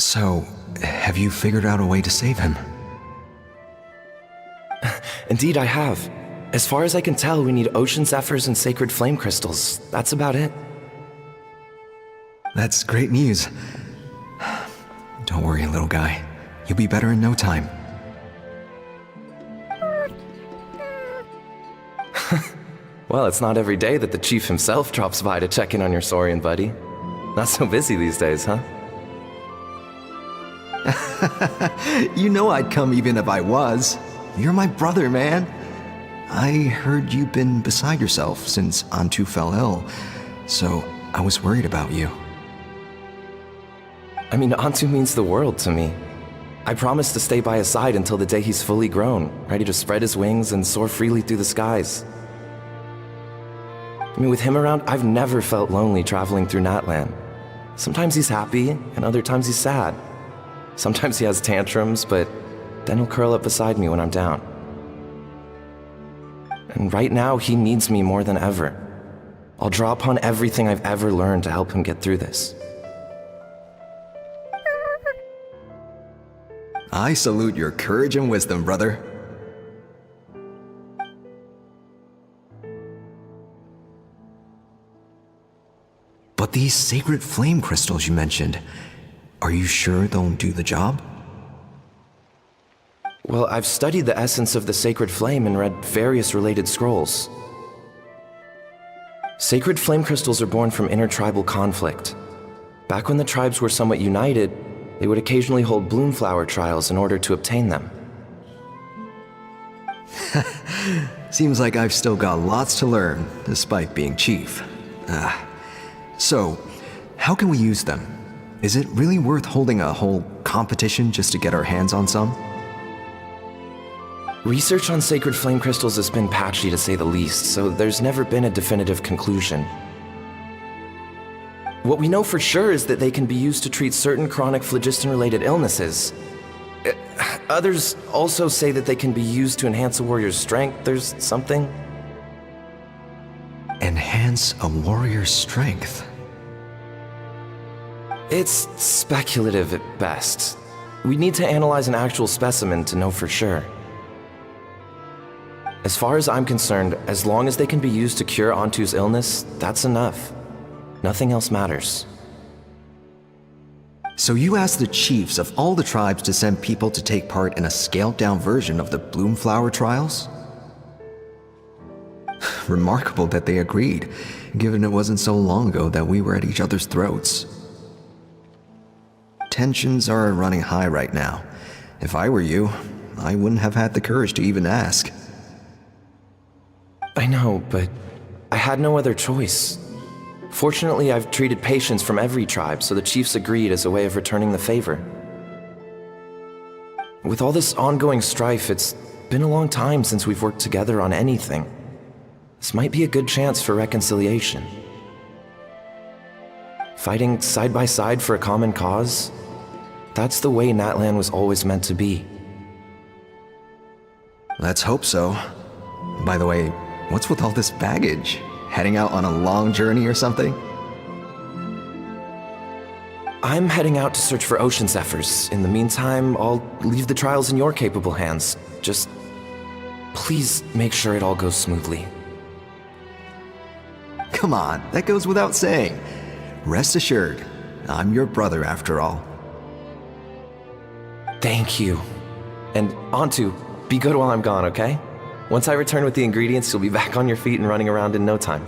So, have you figured out a way to save him? Indeed, I have. As far as I can tell, we need ocean zephyrs and sacred flame crystals. That's about it. That's great news. Don't worry, little guy. You'll be better in no time. Well, it's not every day that the chief himself drops by to check in on your Saurian buddy. Not so busy these days, huh? You know I'd come even if I was. You're my brother, man. I heard you've been beside yourself since Antu fell ill, so I was worried about you. I mean, Antu means the world to me. I promised to stay by his side until the day he's fully grown, ready to spread his wings and soar freely through the skies. I mean, with him around, I've never felt lonely traveling through Natlan. Sometimes he's happy, and other times he's sad. Sometimes he has tantrums, but then he'll curl up beside me when I'm down. And right now, he needs me more than ever. I'll draw upon everything I've ever learned to help him get through this. I salute your courage and wisdom, brother. But these sacred flame crystals you mentioned, are you sure they'll do the job? Well, I've studied the essence of the sacred flame and read various related scrolls. Sacred flame crystals are born from intertribal conflict. Back when the tribes were somewhat united, they would occasionally hold bloomflower trials in order to obtain them. Seems like I've still got lots to learn, despite being chief. So, how can we use them? Is it really worth holding a whole competition just to get our hands on some? Research on sacred flame crystals has been patchy to say the least, so there's never been a definitive conclusion. What we know for sure is that they can be used to treat certain chronic phlogiston-related illnesses. Others also say that they can be used to enhance a warrior's strength. There's something. Enhance a warrior's strength? It's speculative at best. We need to analyze an actual specimen to know for sure. As far as I'm concerned, as long as they can be used to cure Antu's illness, that's enough. Nothing else matters. So you asked the chiefs of all the tribes to send people to take part in a scaled-down version of the Bloomflower trials? Remarkable that they agreed, given it wasn't so long ago that we were at each other's throats. Tensions are running high right now. If I were you, I wouldn't have had the courage to even ask. I know, but I had no other choice. Fortunately, I've treated patients from every tribe, so the chiefs agreed as a way of returning the favor. With all this ongoing strife, it's been a long time since we've worked together on anything. This might be a good chance for reconciliation. Fighting side by side for a common cause? That's the way Natlan was always meant to be. Let's hope so. By the way, what's with all this baggage? Heading out on a long journey or something? I'm heading out to search for ocean zephyrs. In the meantime, I'll leave the trials in your capable hands. Just please make sure it all goes smoothly. Come on, that goes without saying. Rest assured, I'm your brother after all. Thank you. And Antu, be good while I'm gone, okay? Once I return with the ingredients, you'll be back on your feet and running around in no time.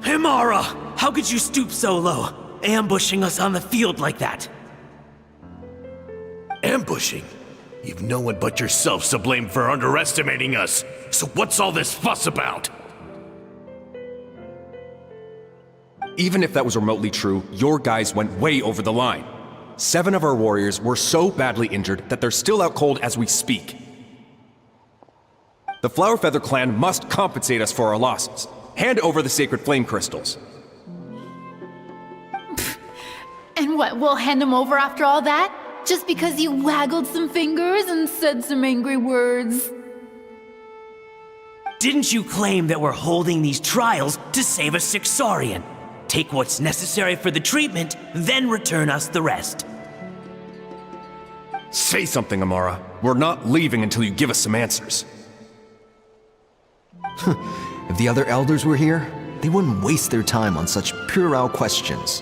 Himara! How could you stoop so low, ambushing us on the field like that? Ambushing? You've no one but yourself to blame for underestimating us. So what's all this fuss about? Even if that was remotely true, your guys went way over the line. 7 of our warriors were so badly injured that they're still out cold as we speak. The Flower Feather clan must compensate us for our losses. Hand over the sacred flame crystals. And what, we'll hand him over after all that? Just because you waggled some fingers and said some angry words? Didn't you claim that we're holding these trials to save a sick Saurian? Take what's necessary for the treatment, then return us the rest. Say something, Amara. We're not leaving until you give us some answers. If the other elders were here, they wouldn't waste their time on such puerile questions.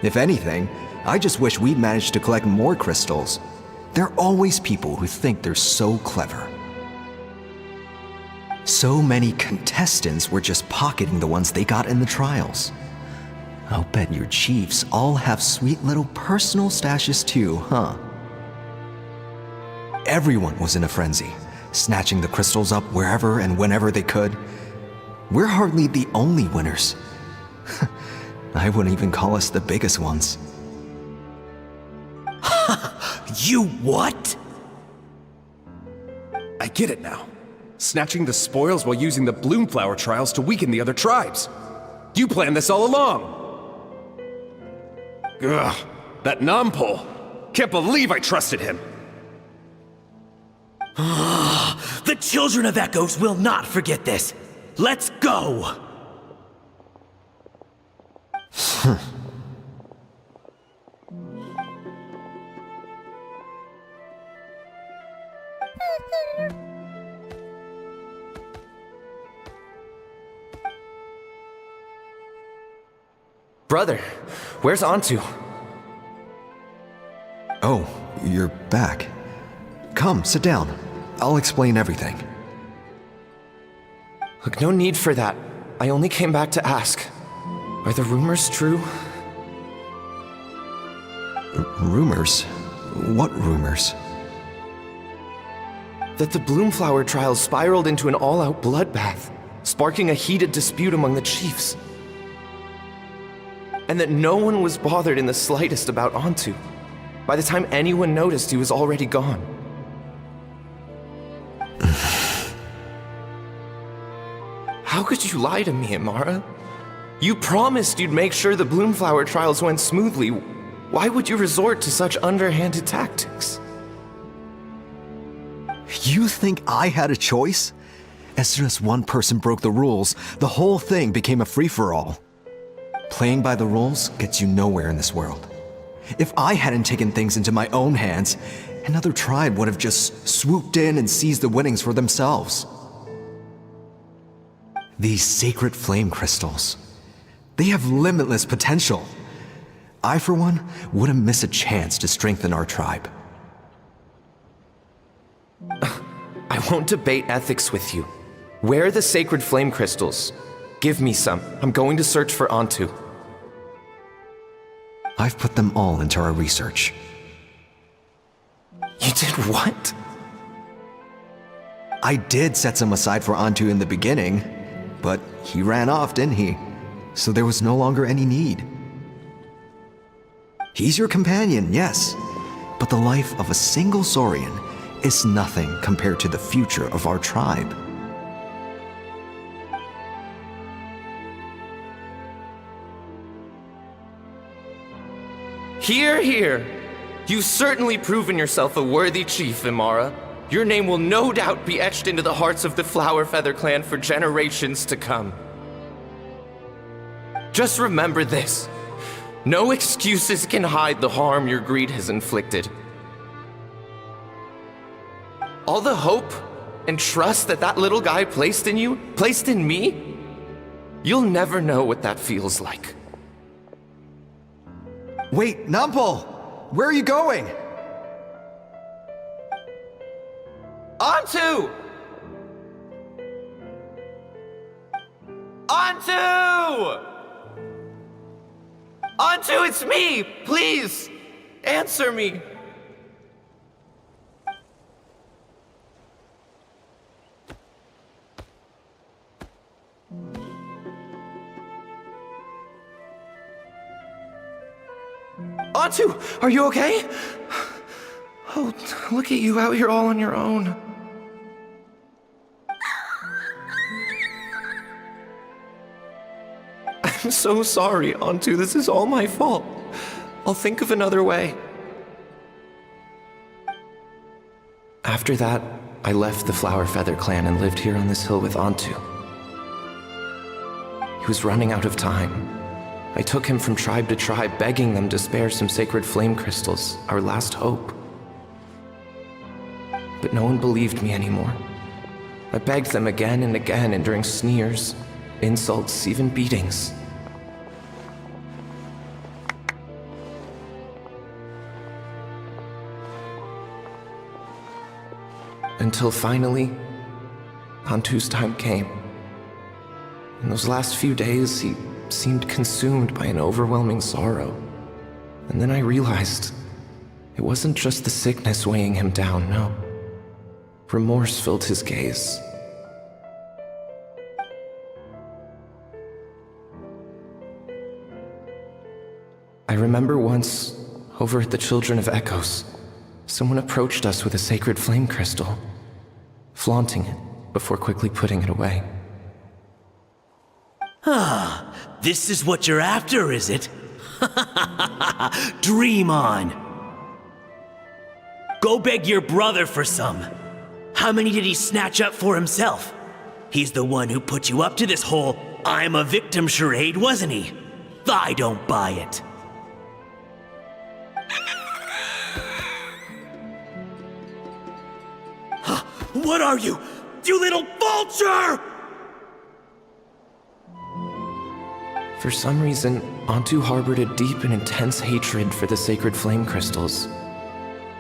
If anything, I just wish we'd managed to collect more crystals. There are always people who think they're so clever. So many contestants were just pocketing the ones they got in the trials. I'll bet your chiefs all have sweet little personal stashes too, huh? Everyone was in a frenzy, snatching the crystals up wherever and whenever they could. We're hardly the only winners. I wouldn't even call us the biggest ones. You what? I get it now. Snatching the spoils while using the Bloomflower trials to weaken the other tribes. You planned this all along. Ugh, that Nampol. Can't believe I trusted him. The children of Echoes will not forget this. Let's go! Brother, where's Antu? Oh, you're back. Come, sit down. I'll explain everything. Look, no need for that. I only came back to ask. Are the rumors true? Rumors? What rumors? That the Bloomflower trials spiraled into an all-out bloodbath, sparking a heated dispute among the chiefs. And that no one was bothered in the slightest about Antu. By the time anyone noticed, he was already gone. How could you lie to me, Amara? You promised you'd make sure the Bloomflower trials went smoothly. Why would you resort to such underhanded tactics? You think I had a choice? As soon as one person broke the rules, the whole thing became a free-for-all. Playing by the rules gets you nowhere in this world. If I hadn't taken things into my own hands, another tribe would have just swooped in and seized the winnings for themselves. These sacred flame crystals, they have limitless potential. I, for one, wouldn't miss a chance to strengthen our tribe. I won't debate ethics with you. Where are the sacred flame crystals? Give me some. I'm going to search for Antu. I've put them all into our research. You did what? I did set some aside for Antu in the beginning, but he ran off, didn't he? So there was no longer any need. He's your companion, yes, but the life of a single Saurian is nothing compared to the future of our tribe. Hear, hear. You've certainly proven yourself a worthy chief, Imara. Your name will no doubt be etched into the hearts of the Flower Feather clan for generations to come. Just remember this. No excuses can hide the harm your greed has inflicted. All the hope and trust that that little guy placed in you, placed in me, you'll never know what that feels like. Wait, Nampol! Where are you going? Antu! Antu! Antu, it's me! Please! Answer me! Antu, are you okay? Oh, look at you out here all on your own. I'm so sorry, Antu. This is all my fault. I'll think of another way. After that, I left the Flower Feather clan and lived here on this hill with Antu. It He was running out of time. I took him from tribe to tribe, begging them to spare some sacred flame crystals, our last hope. But no one believed me anymore. I begged them again and again, enduring sneers, insults, even beatings. Until finally, Antu's time came. In those last few days, he seemed consumed by an overwhelming sorrow. And then I realized it wasn't just the sickness weighing him down, no. Remorse filled his gaze. I remember once, over at the Children of Echoes, someone approached us with a sacred flame crystal, flaunting it before quickly putting it away. This is what you're after, is it? Dream on. Go beg your brother for some. How many did he snatch up for himself? He's the one who put you up to this whole I'm a victim charade, wasn't he? I don't buy it. What are you? You little vulture! For some reason, Antu harbored a deep and intense hatred for the sacred flame crystals.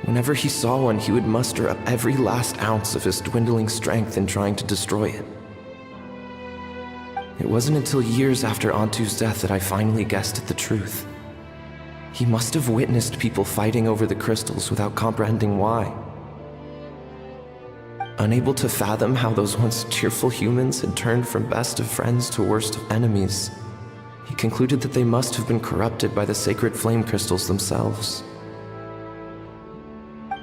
Whenever he saw one, he would muster up every last ounce of his dwindling strength in trying to destroy it. It wasn't until years after Antu's death that I finally guessed at the truth. He must have witnessed people fighting over the crystals without comprehending why. Unable to fathom how those once cheerful humans had turned from best of friends to worst of enemies, he concluded that they must have been corrupted by the sacred flame crystals themselves.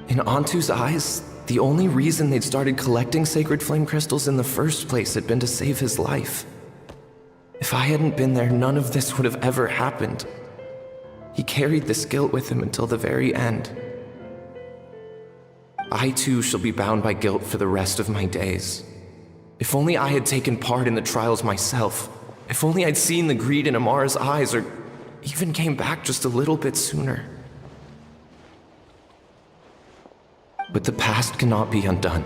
In Antu's eyes, the only reason they'd started collecting sacred flame crystals in the first place had been to save his life. If I hadn't been there, none of this would have ever happened. He carried this guilt with him until the very end. I too shall be bound by guilt for the rest of my days. If only I had taken part in the trials myself. If only I'd seen the greed in Amara's eyes, or even came back just a little bit sooner. But the past cannot be undone.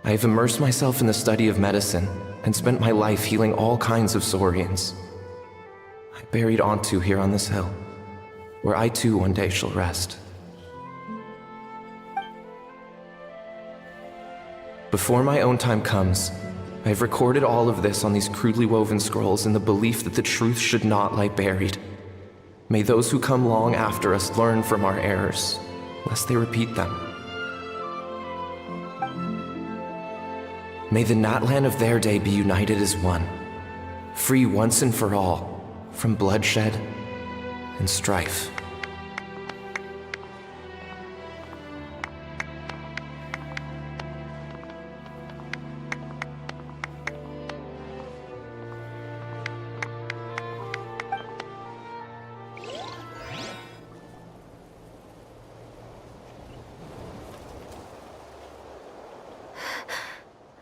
I have immersed myself in the study of medicine and spent my life healing all kinds of Saurians. I buried Antu here on this hill, where I too one day shall rest. Before my own time comes, I have recorded all of this on these crudely woven scrolls in the belief that the truth should not lie buried. May those who come long after us learn from our errors, lest they repeat them. May the Natlan of their day be united as one, free once and for all from bloodshed and strife.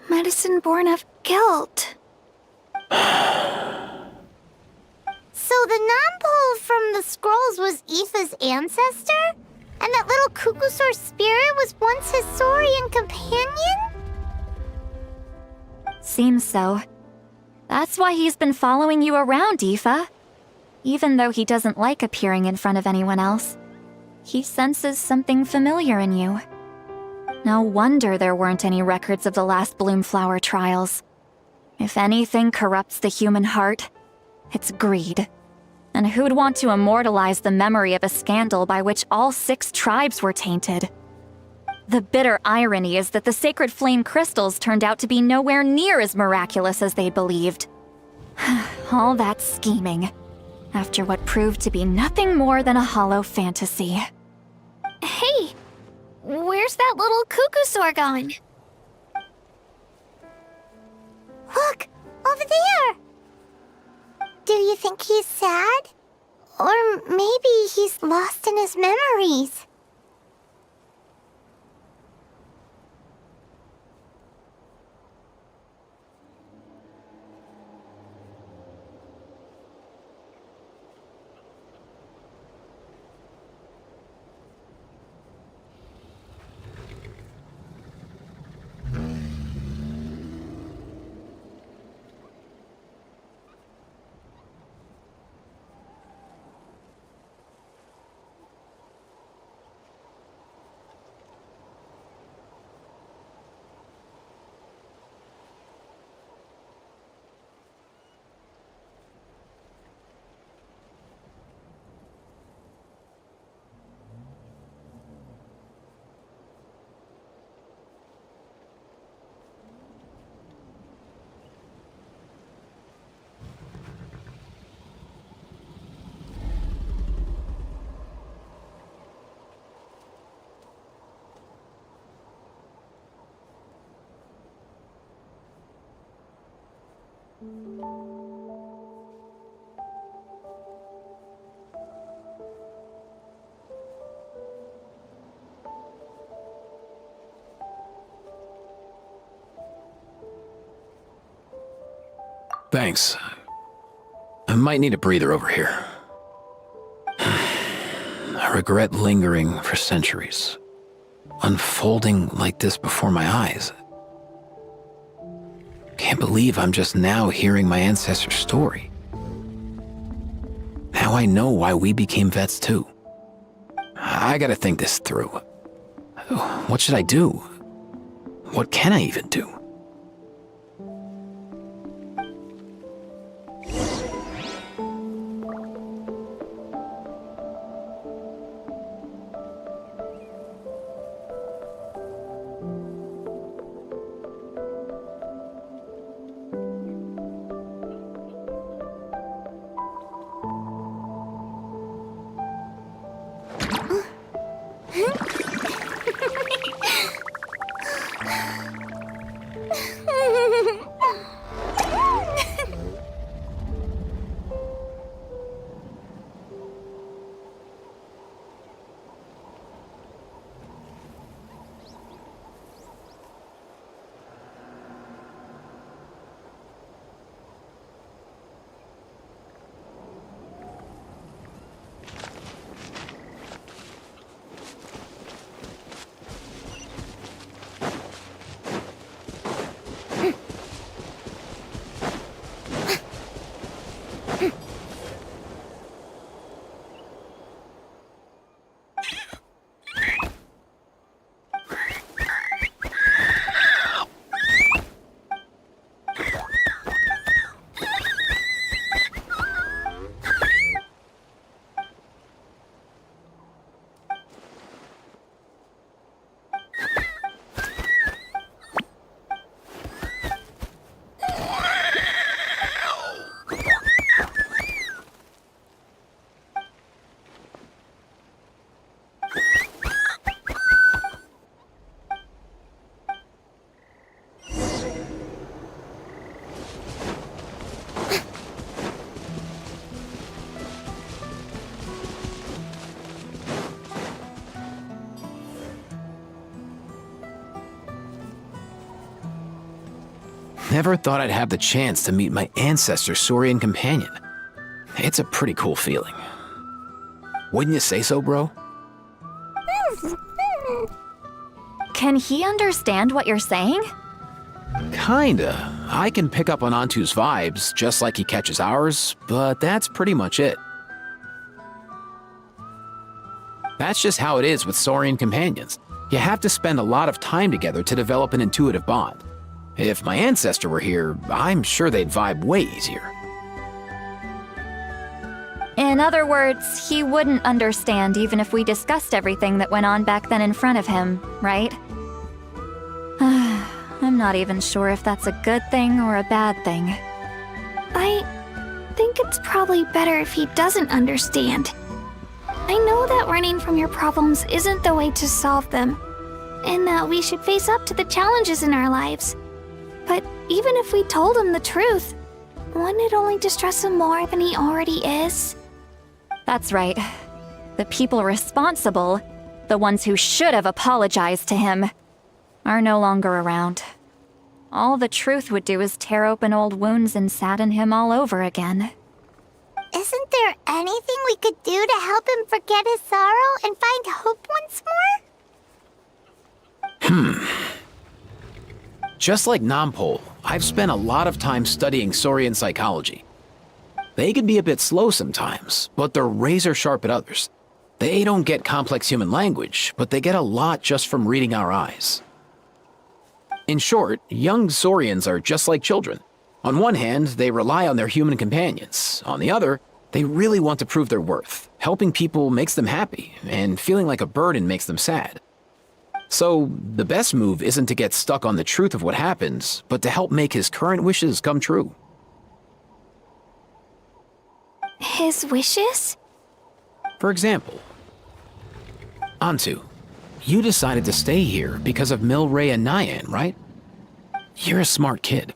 Medicine born of guilt. So the non-pole from the scrolls was Aoife's ancestor? And that little Kukusaur spirit was once his Saurian companion? Seems so. That's why he's been following you around, Aoife. Even though he doesn't like appearing in front of anyone else, he senses something familiar in you. No wonder there weren't any records of the last Bloomflower trials. If anything corrupts the human heart, it's greed. And who'd want to immortalize the memory of a scandal by which all 6 tribes were tainted? The bitter irony is that the sacred flame crystals turned out to be nowhere near as miraculous as they believed. All that scheming, after what proved to be nothing more than a hollow fantasy. Hey! Where's that little Kukusaur going? Look! Over there! Do you think he's sad? Or maybe he's lost in his memories? Thanks. I might need a breather over here. I regret lingering for centuries, unfolding like this before my eyes. Can't believe I'm just now hearing my ancestor's story. Now I know why we became vets too. I gotta think this through. What should I do? What can I even do? Never thought I'd have the chance to meet my ancestor Saurian companion. It's a pretty cool feeling. Wouldn't you say so, bro? Can he understand what you're saying? Kinda. I can pick up on Antu's vibes, just like he catches ours, but that's pretty much it. That's just how it is with Saurian companions. You have to spend a lot of time together to develop an intuitive bond. If my ancestor were here, I'm sure they'd vibe way easier. In other words, he wouldn't understand even if we discussed everything that went on back then in front of him, right? I'm not even sure if that's a good thing or a bad thing. I think it's probably better if he doesn't understand. I know that running from your problems isn't the way to solve them, and that we should face up to the challenges in our lives. But even if we told him the truth, wouldn't it only distress him more than he already is? That's right. The people responsible, the ones who should have apologized to him, are no longer around. All the truth would do is tear open old wounds and sadden him all over again. Isn't there anything we could do to help him forget his sorrow and find hope once more? Just like Nampol, I've spent a lot of time studying Saurian psychology. They can be a bit slow sometimes, but they're razor sharp at others. They don't get complex human language, but they get a lot just from reading our eyes. In short, young Saurians are just like children. On one hand, they rely on their human companions. On the other, they really want to prove their worth. Helping people makes them happy, and feeling like a burden makes them sad. So, the best move isn't to get stuck on the truth of what happened, but to help make his current wishes come true. His wishes? For example, Antu, you decided to stay here because of Milray and Nyan, right? You're a smart kid.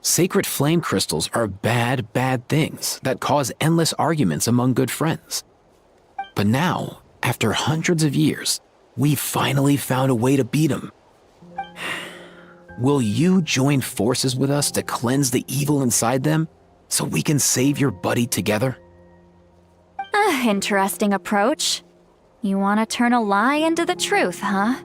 Sacred flame crystals are bad, bad things that cause endless arguments among good friends. But now, after hundreds of years, we've finally found a way to beat them. Will you join forces with us to cleanse the evil inside them so we can save your buddy together? Interesting approach. You want to turn a lie into the truth, huh?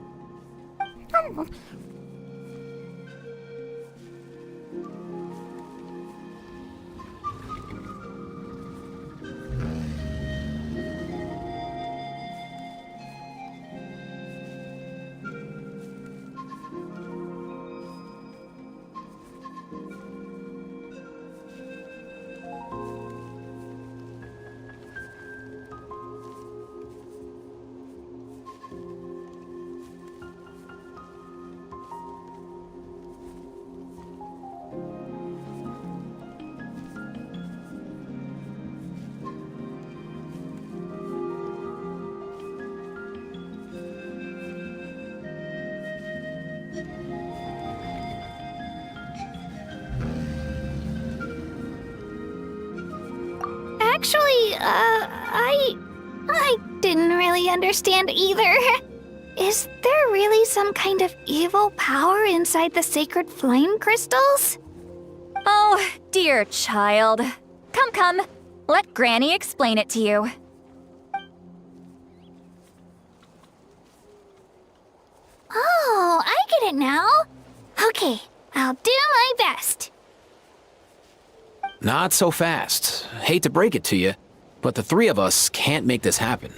Actually, I didn't really understand either. Is there really some kind of evil power inside the sacred flame crystals? Oh, dear child. Come. Let Granny explain it to you. Oh, I get it now. Okay, I'll do my best. Not so fast. Hate to break it to you, but the three of us can't make this happen.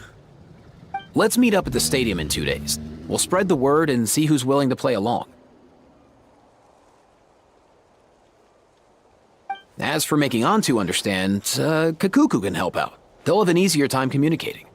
Let's meet up at the stadium in 2 days. We'll spread the word and see who's willing to play along. As for making Antu understand, Kakuku can help out. They'll have an easier time communicating.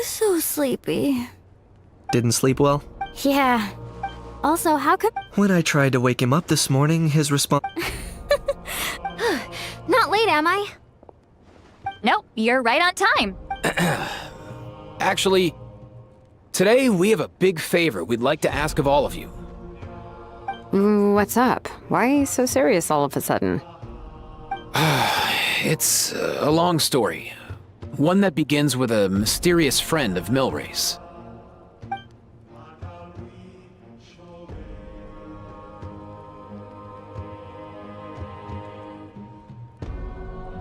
So sleepy. Didn't sleep well? Yeah. Also, how could... When I tried to wake him up this morning, his response... Not late, am I? Nope, you're right on time. Actually, today we have a big favor we'd like to ask of all of you. What's up? Why so serious all of a sudden? It's a long story. One that begins with a mysterious friend of Milray's.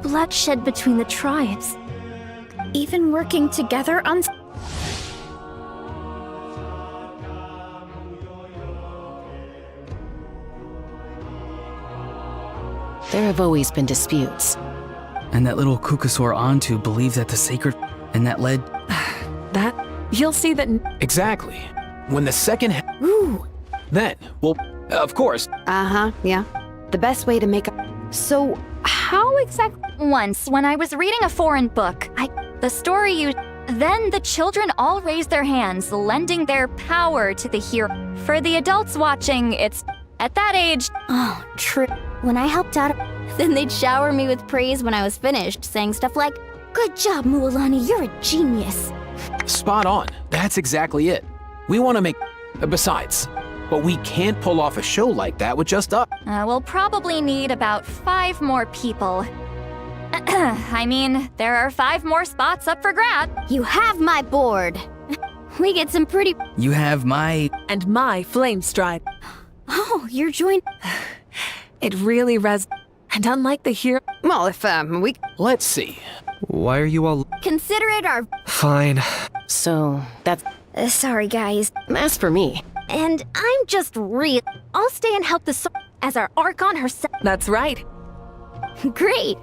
Bloodshed between the tribes. Even working together on... There have always been disputes. And that little Kukusor Antu believed that the sacred... And that led... That... You'll see that... Exactly. When the second... Ooh! Then, well, of course... Uh-huh, yeah. The best way to make a... So, how How exactly? Once, when I was reading a foreign book, the story you. Then the children all raised their hands, lending their power to the hero. For the adults watching, it's at that age. Oh, true. When I helped out, then they'd shower me with praise when I was finished, saying stuff like, "Good job, Mualani, you're a genius." Spot on. That's exactly it. We want to make. Besides, but we can't pull off a show like that with just us. We'll probably need about 5 more people. I mean, there are 5 more spots up for grab. You have my board. We get some pretty. You have my. And my flame stride. Oh, you're joined. It really And unlike the hero. Well, if, we. Let's see. Why are you all. Consider it our. Fine. So, that's. Sorry, guys. As for me. And I'm just real. I'll stay and help the as our Archon herself. That's right. Great.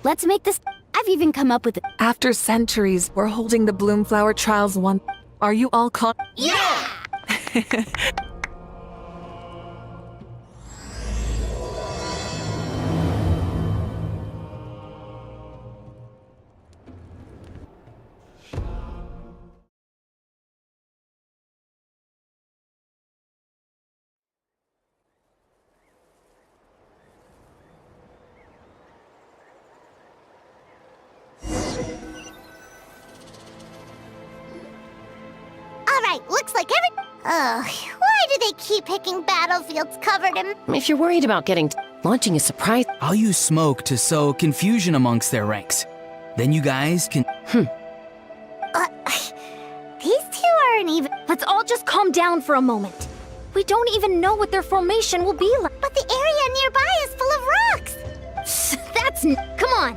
Let's make this. I've even come up with it. After centuries, we're holding the Bloomflower Trials one. Are you all caught? Yeah! Alright, looks like why do they keep picking battlefields covered in... If you're worried about launching a surprise... I'll use smoke to sow confusion amongst their ranks. Then you guys can... These two aren't even... Let's all just calm down for a moment. We don't even know what their formation will be like. But the area nearby is full of rocks! That's... Come on!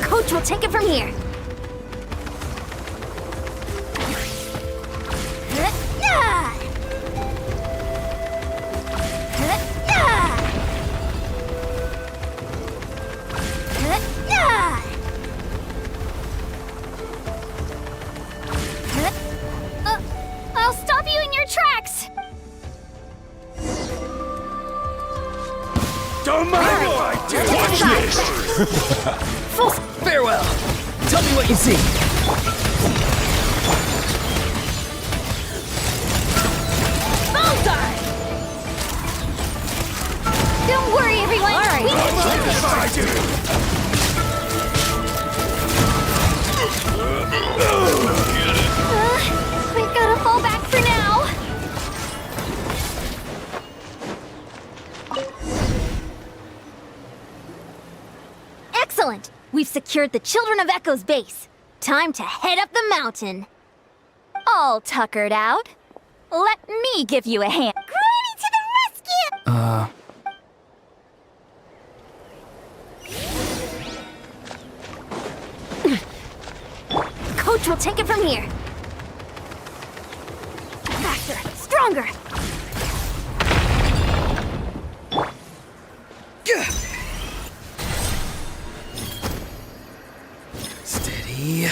Coach will take it from here. I'll stop you in your tracks. Don't mind if I do. Watch this! Farewell! Tell me what you see. Bullseye! Don't worry, everyone. All right. Don't mind if I do. We've got to fall back for now. Excellent. We've secured the Children of Echo's base. Time to head up the mountain. All tuckered out. Let me give you a hand. Granny to the rescue! Coach will take it from here. Faster, stronger. Steady.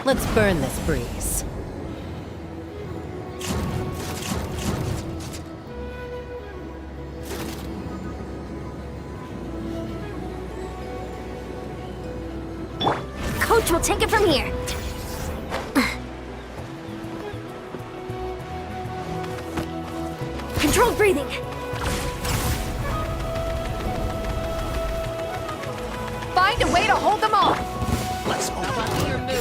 Let's burn this breeze. Coach will take it from here. Controlled breathing. Find a way to hold them off. Let's hope your move.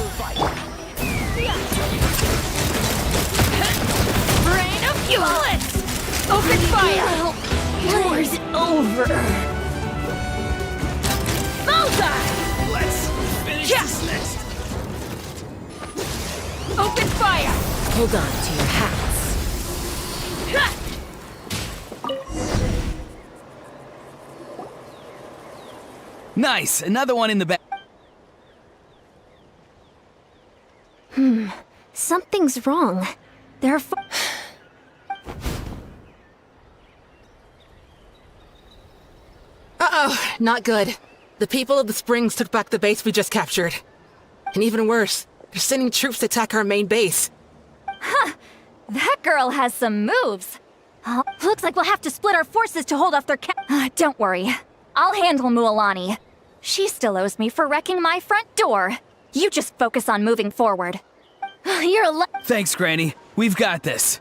Rain of bullets. Open fire. War's over. Bullseye. Let's finish this list. Open fire. Hold on to your hats. Nice! Another one in the back. Something's wrong. There are Uh-oh. Not good. The people of the Springs took back the base we just captured. And even worse, they're sending troops to attack our main base. Huh. That girl has some moves. Looks like we'll have to split our forces to hold off their don't worry. I'll handle Mualani. She still owes me for wrecking my front door. You just focus on moving forward. You're Thanks, Granny. We've got this.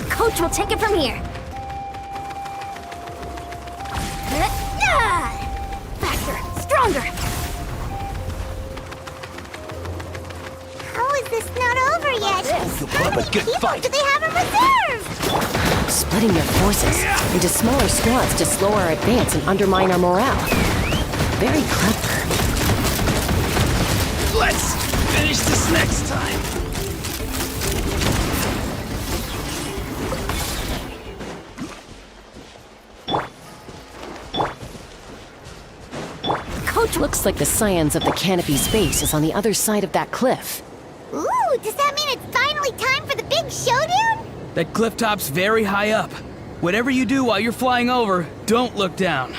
Coach will take it from here. Faster, stronger. How is this not over yet? How many good people fight. do they have in reserve? Splitting their forces into smaller squads to slow our advance and undermine our morale. Very clever. Let's finish this next time. Coach looks like the scions of the Canopy's base is on the other side of that cliff. Ooh, does that mean it's finally time for the big showdown? That cliff top's very high up. Whatever you do while you're flying over, don't look down.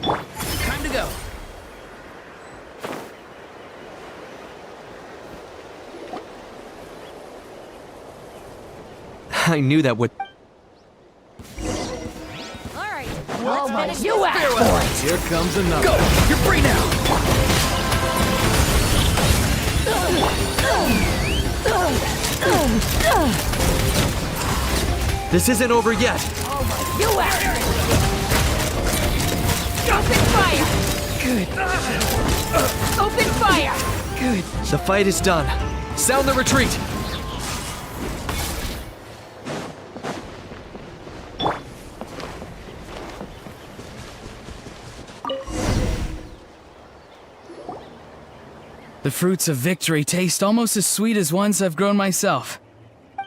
Time to go. I knew that would. Oh my, you Here comes another. Go! You're free now! This isn't over yet. You Open fire! Good. Open fire! Good. The fight is done. Sound the retreat. The fruits of victory taste almost as sweet as ones I've grown myself.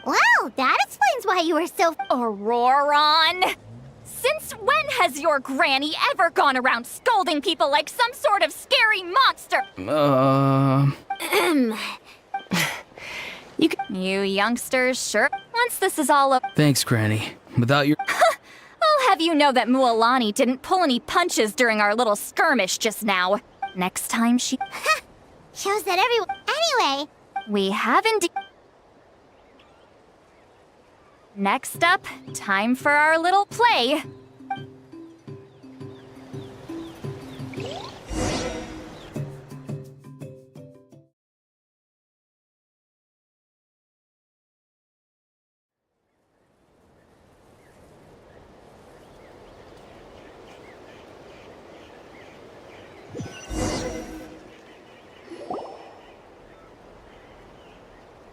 Wow, that explains why you were so... Auroron! Since when has your granny ever gone around scolding people like some sort of scary monster? You youngsters, sure. Once this is all up. Thanks, Granny. Without your... I'll have you know that Mualani didn't pull any punches during our little skirmish just now. Next time she... Shows that everyone... Anyway... We have indeed... Next up, time for our little play.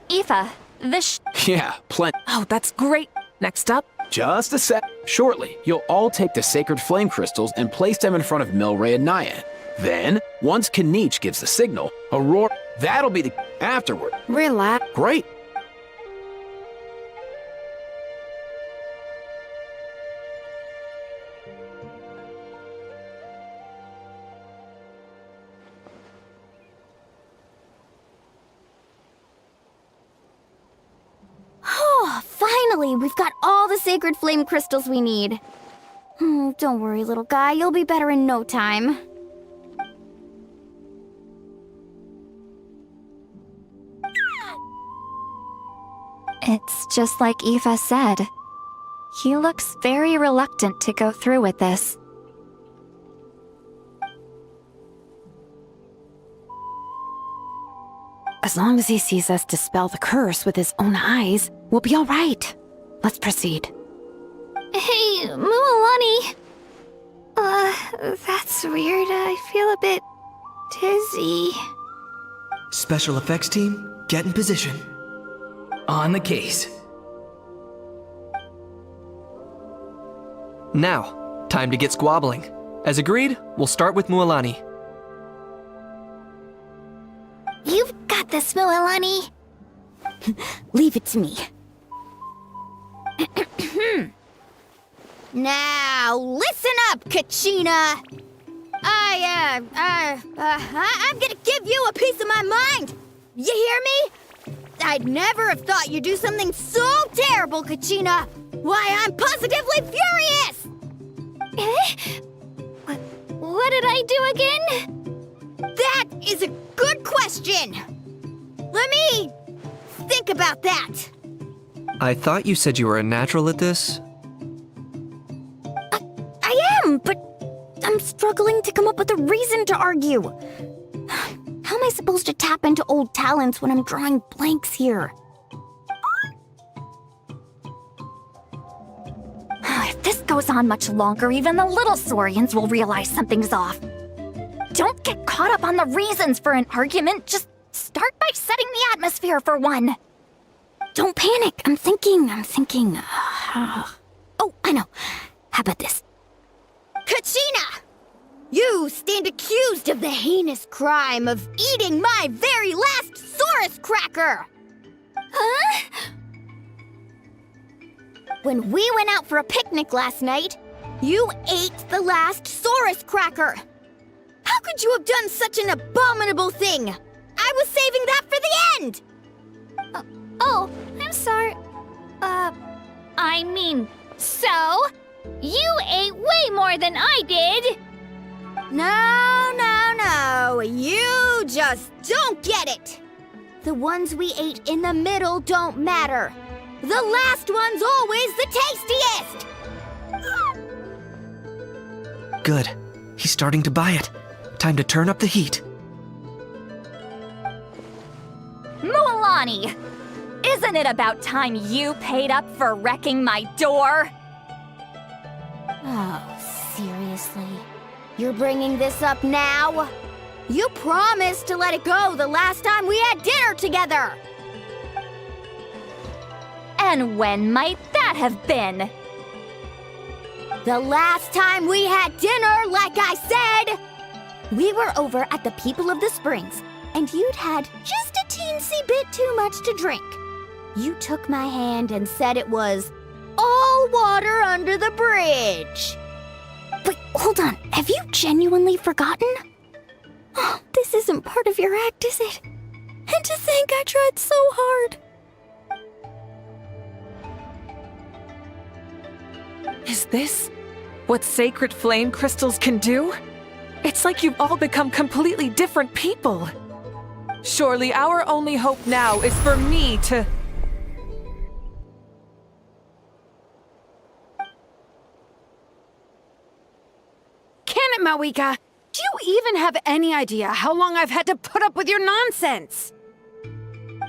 Aoife, this Yeah, plenty. Oh, that's great. Next up, Just a sec. Shortly, you'll all take the sacred flame crystals and place them in front of Milray and Naya. Then, once Kanich gives the signal, Aurora, that'll be the afterward. relax. Great. Oh, finally, we've got all the sacred flame crystals we need. Don't worry, little guy, you'll be better in no time. It's just like Aoife said. He looks very reluctant to go through with this. As long as he sees us dispel the curse with his own eyes, we'll be all right. Let's proceed. Hey, Mualani. That's weird. I feel a bit dizzy. Special effects team, get in position. On the case. Now, time to get squabbling. As agreed, we'll start with Mualani. You've got this, Mualani. Leave it to me. Now, listen up, Kachina! I'm gonna give you a piece of my mind! You hear me? I'd never have thought you'd do something so terrible, Kachina! Why, I'm positively furious! What did I do again? That is a good question! Let me think about that. I thought you said you were a natural at this. I am, but I'm struggling to come up with a reason to argue. How am I supposed to tap into old talents when I'm drawing blanks here? If this goes on much longer, even the little Saurians will realize something's off. Don't get caught up on the reasons for an argument. Just start by setting the atmosphere for one. Don't panic. I'm thinking. Oh, I know. How about this? Kachina! You stand accused of the heinous crime of eating my very last Saurus cracker! Huh? When we went out for a picnic last night, you ate the last Saurus cracker! How could you have done such an abominable thing? I was saving that for the end! Oh, I'm sorry. I mean, so? You ate way more than I did! No. You just don't get it! The ones we ate in the middle don't matter. The last one's always the tastiest! Good. He's starting to buy it. Time to turn up the heat. Mualani! Isn't it about time you paid up for wrecking my door? Oh, seriously? You're bringing this up now? You promised to let it go the last time we had dinner together! And when might that have been? The last time we had dinner, like I said! We were over at the People of the Springs, and you'd had just a teensy bit too much to drink. You took my hand and said it was all water under the bridge. Wait, hold on. Have you genuinely forgotten? Oh, this isn't part of your act, is it? And to think I tried so hard. Is this what sacred flame crystals can do? It's like you've all become completely different people. Surely our only hope now is for me to... Can it, Mawika? Do you even have any idea how long I've had to put up with your nonsense?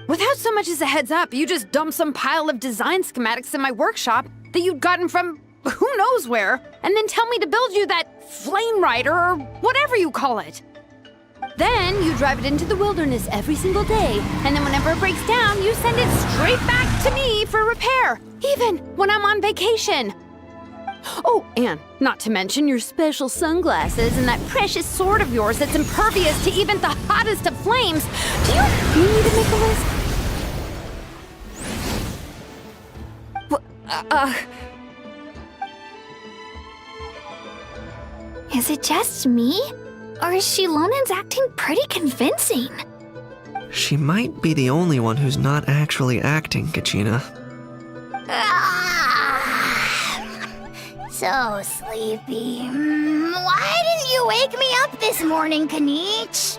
Without so much as a heads up, you just dumped some pile of design schematics in my workshop that you'd gotten from who knows where, and then tell me to build you that flame rider or whatever you call it. Then you drive it into the wilderness every single day, and then whenever it breaks down, you send it straight back to me for repair, even when I'm on vacation. Oh, and not to mention your special sunglasses and that precious sword of yours that's impervious to even the hottest of flames. Do you need me to make a list? Is it just me? Or is Shilonen's acting pretty convincing? She might be the only one who's not actually acting, Kachina. So sleepy. Why didn't you wake me up this morning, Kanich?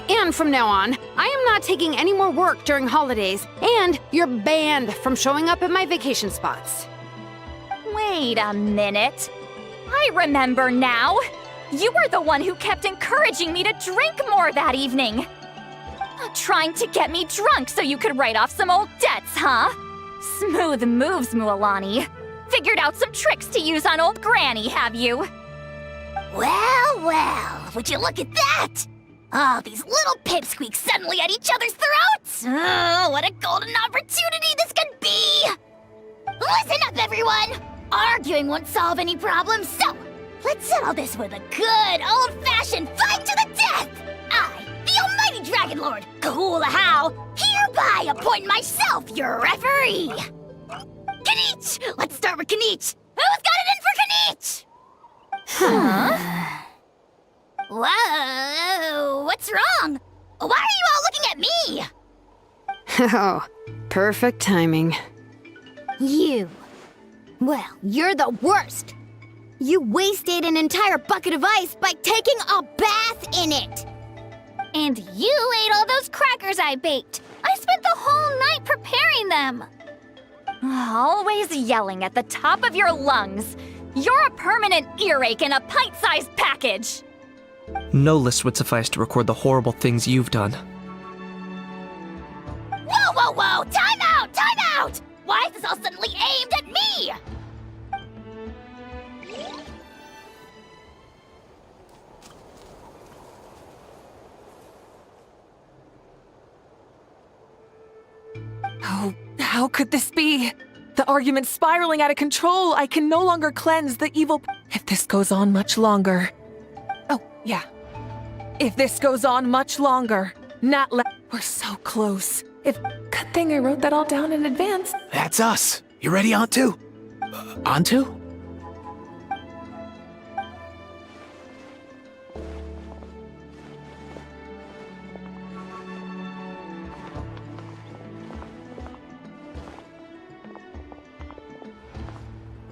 And from now on, I am not taking any more work during holidays, and you're banned from showing up at my vacation spots. Wait a minute. I remember now. You were the one who kept encouraging me to drink more that evening. Trying to get me drunk so you could write off some old debts, huh? Smooth moves, Mualani. Figured out some tricks to use on old Granny, have you? Well, would you look at that? Oh, these little pipsqueaks suddenly at each other's throats! Oh, what a golden opportunity this could be! Listen up, everyone! Arguing won't solve any problems, so let's settle this with a good old-fashioned fight to the death! I, the almighty Dragon Lord, Kahula How, hereby appoint myself your referee! Kanich! match! Let's start with Kanich! Who's got it in for Kanich? Huh? Whoa, what's wrong? Why are you all looking at me? Oh, perfect timing. You. Well, you're the worst. You wasted an entire bucket of ice by taking a bath in it. And you ate all those crackers I baked. I spent the whole night preparing them. Always yelling at the top of your lungs. You're a permanent earache in a pint-sized package. No list would suffice to record the horrible things you've done. Whoa, whoa, whoa! Time out! Time out! Why is this all suddenly aimed at me? Oh, how could this be? The argument's spiraling out of control. I can no longer cleanse the evil. If this goes on much longer. Oh, yeah. If this goes on much longer. We're so close. Good thing I wrote that all down in advance. That's us. You ready, Antu? Antu?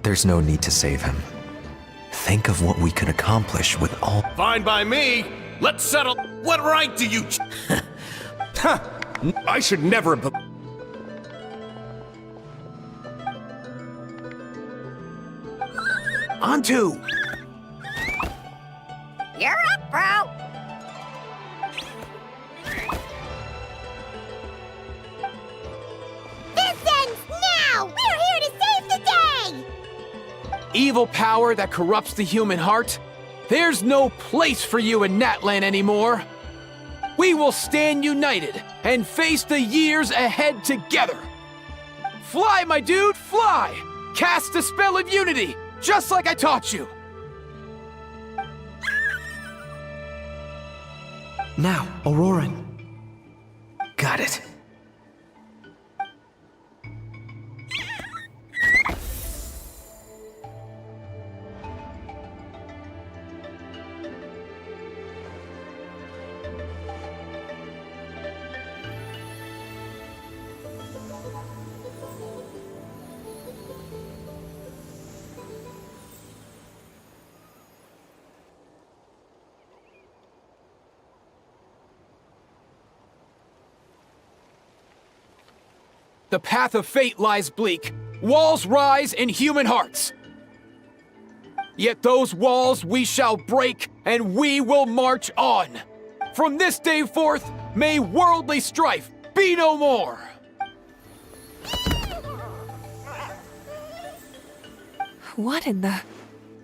There's no need to save him. Think of what we could accomplish with all. Fine by me. Let's settle. What right do you? I should never have. Antu! You're up, bro! This ends now! We're here to save the day! Evil power that corrupts the human heart? There's no place for you in Natlan anymore. We will stand united and face the years ahead together. Fly, my dude, fly! Cast the spell of unity, just like I taught you. Now, Auroran. Got it. The path of fate lies bleak. Walls rise in human hearts. Yet those walls we shall break, and we will march on. From this day forth, may worldly strife be no more. What in the...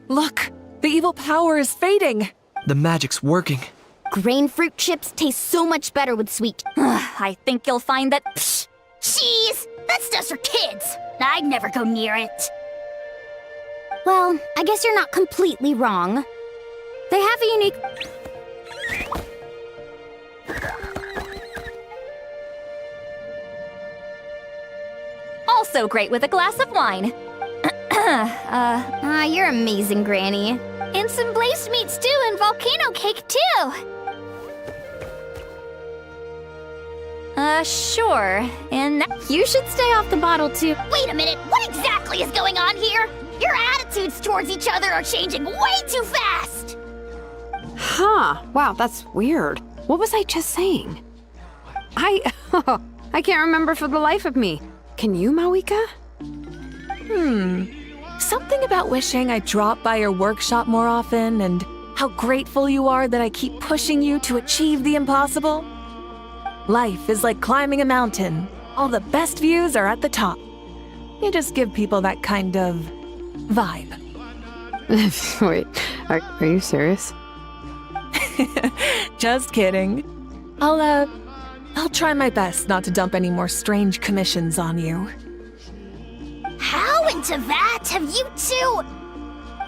Look! The evil power is fading! The magic's working. Grain fruit chips taste so much better with sweet. I think you'll find that... Psh! Cheese! That's just for kids! I'd never go near it. Well, I guess you're not completely wrong. They have a unique... Also great with a glass of wine. You're amazing, Granny. And some glazed meat stew and volcano cake, too. Sure. And you should stay off the bottle, too. Wait a minute, what exactly is going on here? Your attitudes towards each other are changing way too fast! Huh. Wow, that's weird. What was I just saying? I can't remember for the life of me. Can you, Mawika? Something about wishing I'd drop by your workshop more often, and how grateful you are that I keep pushing you to achieve the impossible. Life is like climbing a mountain. All the best views are at the top. You just give people that kind of vibe. Wait, are you serious? Just kidding. I'll try my best not to dump any more strange commissions on you. How into that have you two...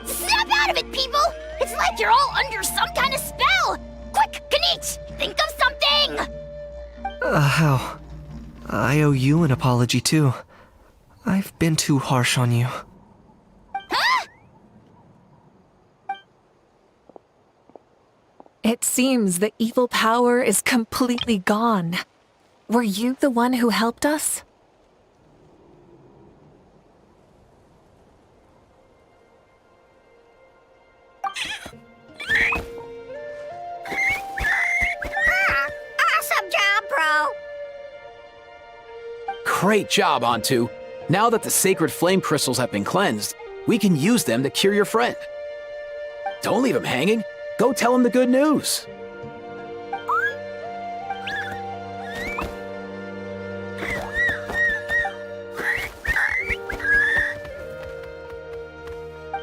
Snap out of it, people! It's like you're all under some kind of spell! Quick, Kanich, think of something! How? I owe you an apology, too. I've been too harsh on you. It seems the evil power is completely gone. Were you the one who helped us? Awesome job, bro! Great job, Antu. Now that the sacred flame crystals have been cleansed, we can use them to cure your friend. Don't leave him hanging. Go tell him the good news.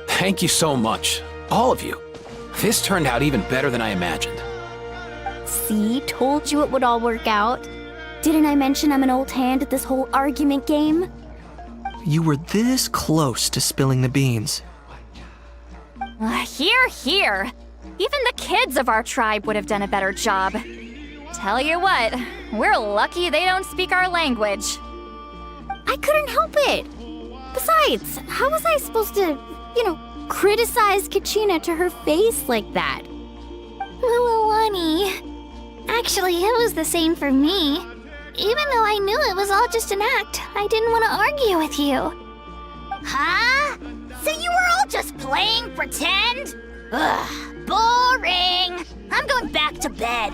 Thank you so much, all of you. This turned out even better than I imagined. See, told you it would all work out. Didn't I mention I'm an old hand at this whole argument game? You were this close to spilling the beans. Hear, hear. Even the kids of our tribe would have done a better job. Tell you what, we're lucky they don't speak our language. I couldn't help it. Besides, how was I supposed to, criticize Kachina to her face like that? Lilani. Actually, it was the same for me. Even though I knew it was all just an act, I didn't want to argue with you. Huh? So you were all just playing pretend? Ugh, boring. I'm going back to bed.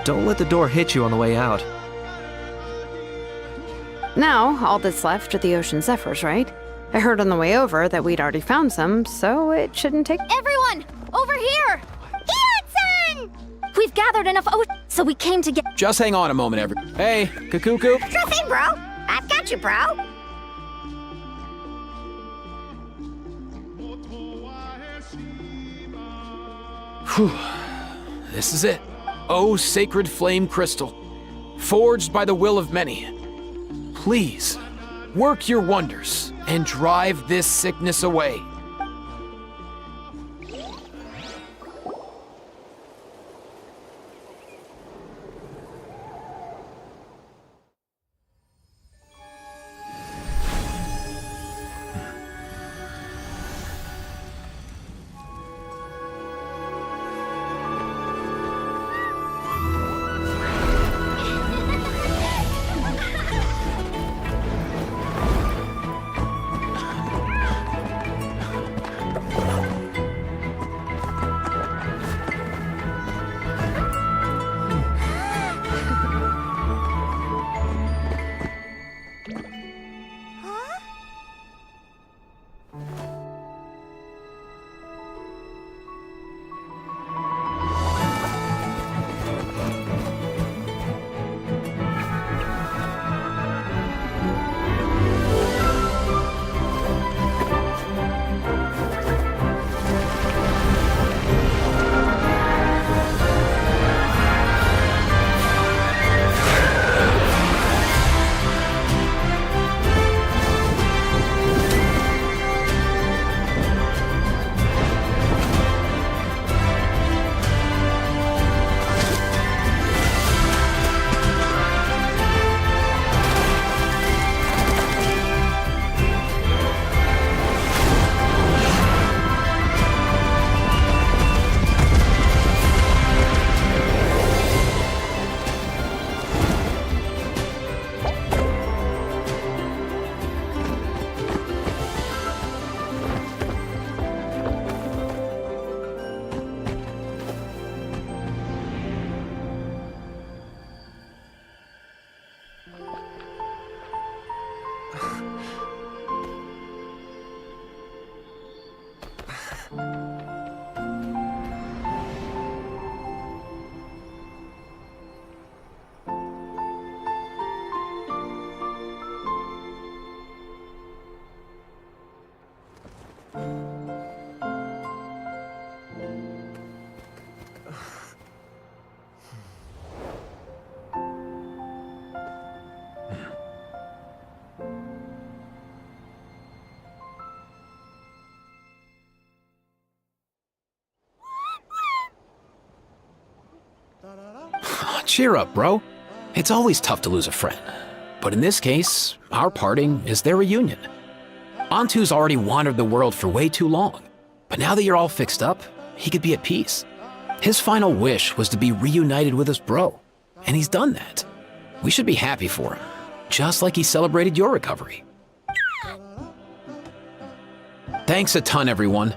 Don't let the door hit you on the way out. Now, all that's left are the ocean zephyrs, right? I heard on the way over that we'd already found some, so it shouldn't take— Everyone, over here! Hiya-san! We've gathered enough so we came to get— Just hang on a moment, Hey, Kakuku. Sure thing, bro. I've got you, bro. Whew. This is it. Oh, sacred flame crystal, forged by the will of many. Please, work your wonders and drive this sickness away. Cheer up, bro. It's always tough to lose a friend. But in this case, our parting is their reunion. Antu's already wandered the world for way too long. But now that you're all fixed up, he could be at peace. His final wish was to be reunited with his bro. And he's done that. We should be happy for him. Just like he celebrated your recovery. Thanks a ton, everyone.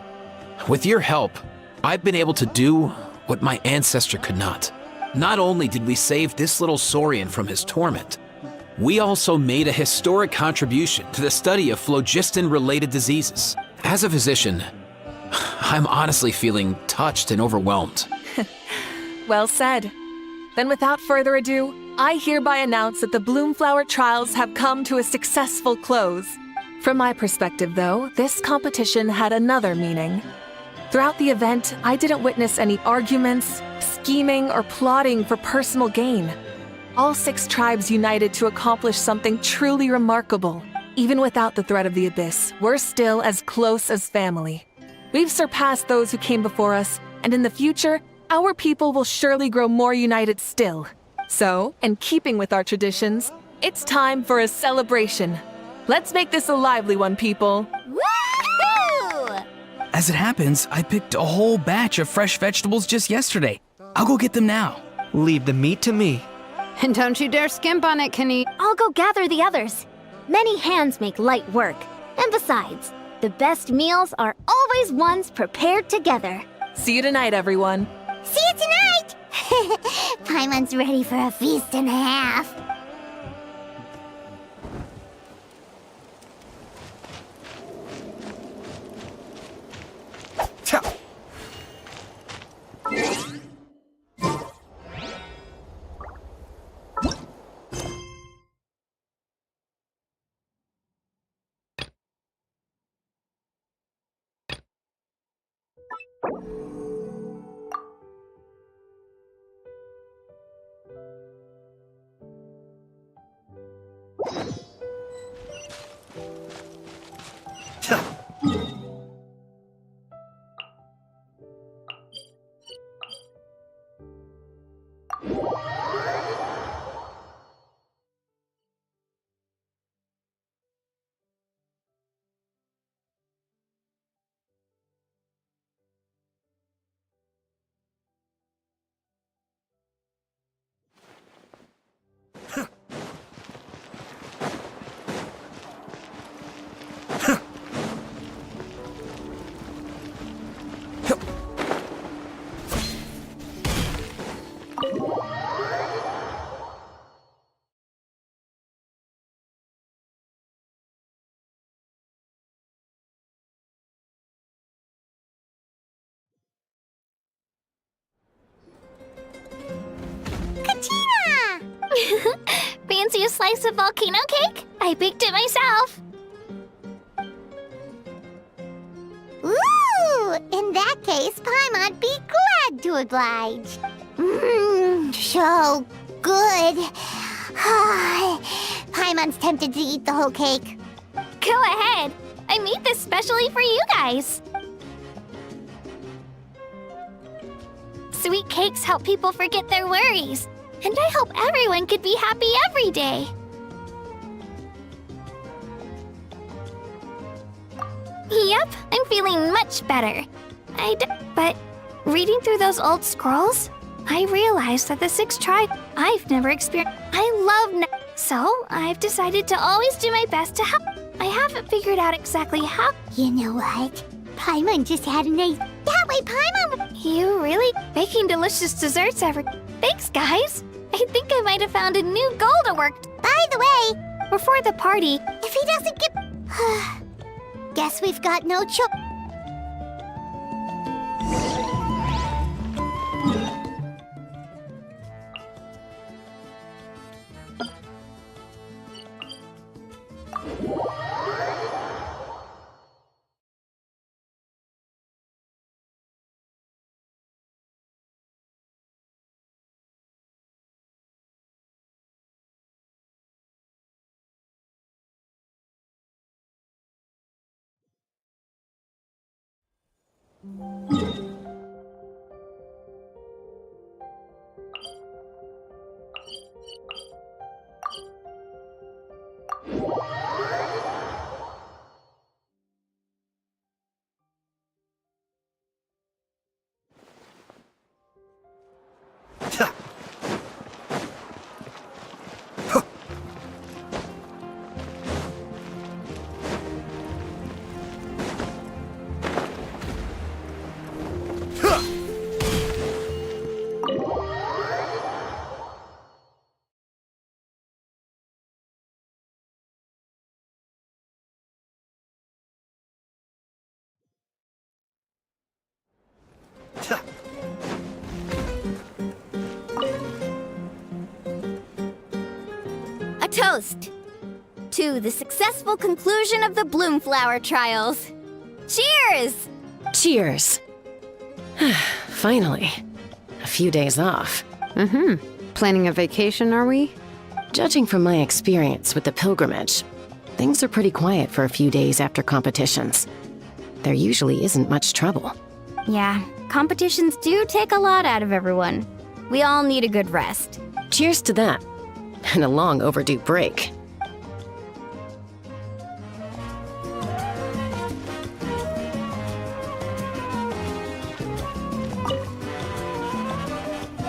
With your help, I've been able to do what my ancestor could not. Not only did we save this little Saurian from his torment, we also made a historic contribution to the study of phlogiston-related diseases. As a physician, I'm honestly feeling touched and overwhelmed. Well said. Then without further ado, I hereby announce that the Bloomflower trials have come to a successful close. From my perspective, though, this competition had another meaning. Throughout the event, I didn't witness any arguments, scheming, or plotting for personal gain. All 6 tribes united to accomplish something truly remarkable. Even without the threat of the Abyss, we're still as close as family. We've surpassed those who came before us, and in the future, our people will surely grow more united still. So, in keeping with our traditions, it's time for a celebration. Let's make this a lively one, people. Woohoo! As it happens, I picked a whole batch of fresh vegetables just yesterday. I'll go get them now. Leave the meat to me. And don't you dare skimp on it, Kenny. I'll go gather the others. Many hands make light work. And besides, the best meals are always ones prepared together. See you tonight, everyone. See you tonight! Paimon's ready for a feast and a half. Fancy a slice of volcano cake? I baked it myself. Ooh, in that case, Paimon'd be glad to oblige. Mmm, so good. Paimon's tempted to eat the whole cake. Go ahead. I made this specially for you guys. Sweet cakes help people forget their worries. And I hope everyone could be happy every day. Yep, I'm feeling much better. But reading through those old scrolls, I realized that the Six Tribes I've never experienced. So I've decided to always do my best to help. I haven't figured out exactly how. You know what? Paimon just had an idea. That way, Paimon. You really baking delicious desserts every. Thanks, guys. I think I might have found a new goal to work. By the way, before the party, if he doesn't get... Guess we've got no choice. A toast to the successful conclusion of the Bloomflower trials. Cheers! Cheers. Finally. A few days off. Planning a vacation, are we? Judging from my experience with the pilgrimage, things are pretty quiet for a few days after competitions. There usually isn't much trouble. Yeah, competitions do take a lot out of everyone. We all need a good rest. Cheers to that. And a long overdue break.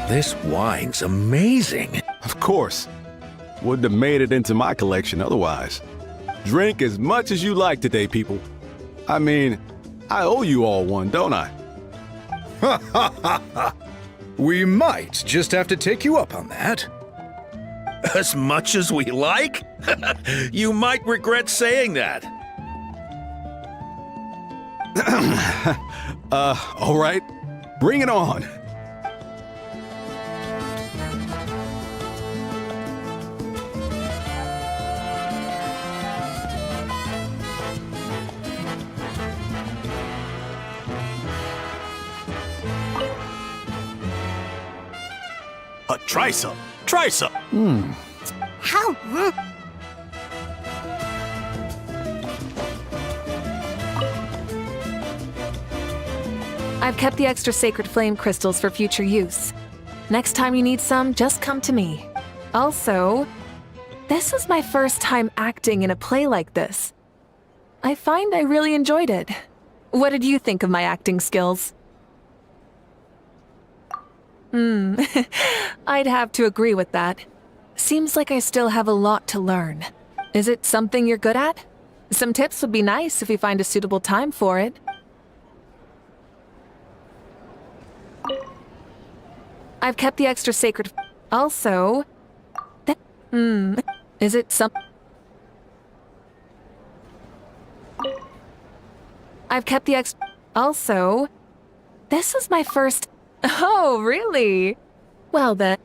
This wine's amazing. Of course. Wouldn't have made it into my collection otherwise. Drink as much as you like today, people. I mean, I owe you all one, don't I? We might just have to take you up on that. As much as we like? You might regret saying that. All right. Bring it on. Try some. Try some. How? I've kept the extra sacred flame crystals for future use. Next time you need some, just come to me. Also, this is my first time acting in a play like this. I find I really enjoyed it. What did you think of my acting skills? I'd have to agree with that. Seems like I still have a lot to learn. Is it something you're good at? Some tips would be nice if you find a suitable time for it. I've kept the extra sacred... Also... Is it some... I've kept the Also... This is my first... Oh, really? Well then...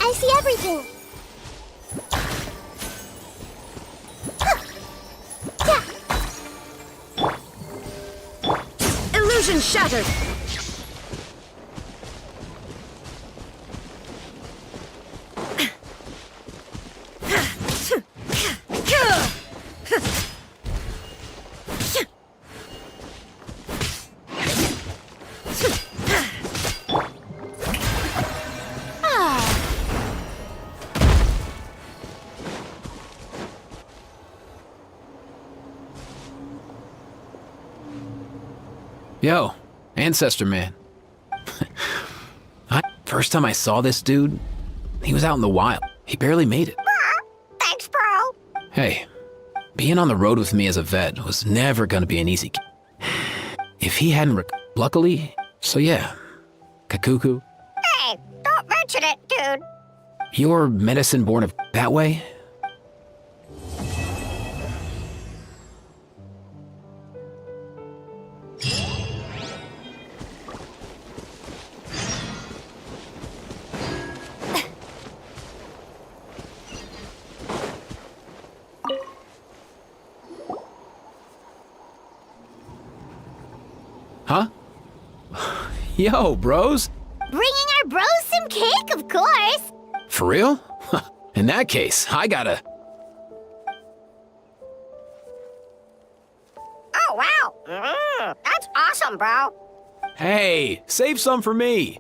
I see everything. Illusion shattered! Yo, Ancestor Man. First time I saw this dude, he was out in the wild. He barely made it. Thanks, bro. Hey, being on the road with me as a vet was never gonna be an easy. If he hadn't luckily, so yeah, Kakuku. Hey, don't mention it, dude. Your medicine born of that way? Huh? Yo, bros. Bringing our bros some cake, of course. For real? In that case, I gotta... Oh, wow. That's awesome, bro. Hey, save some for me.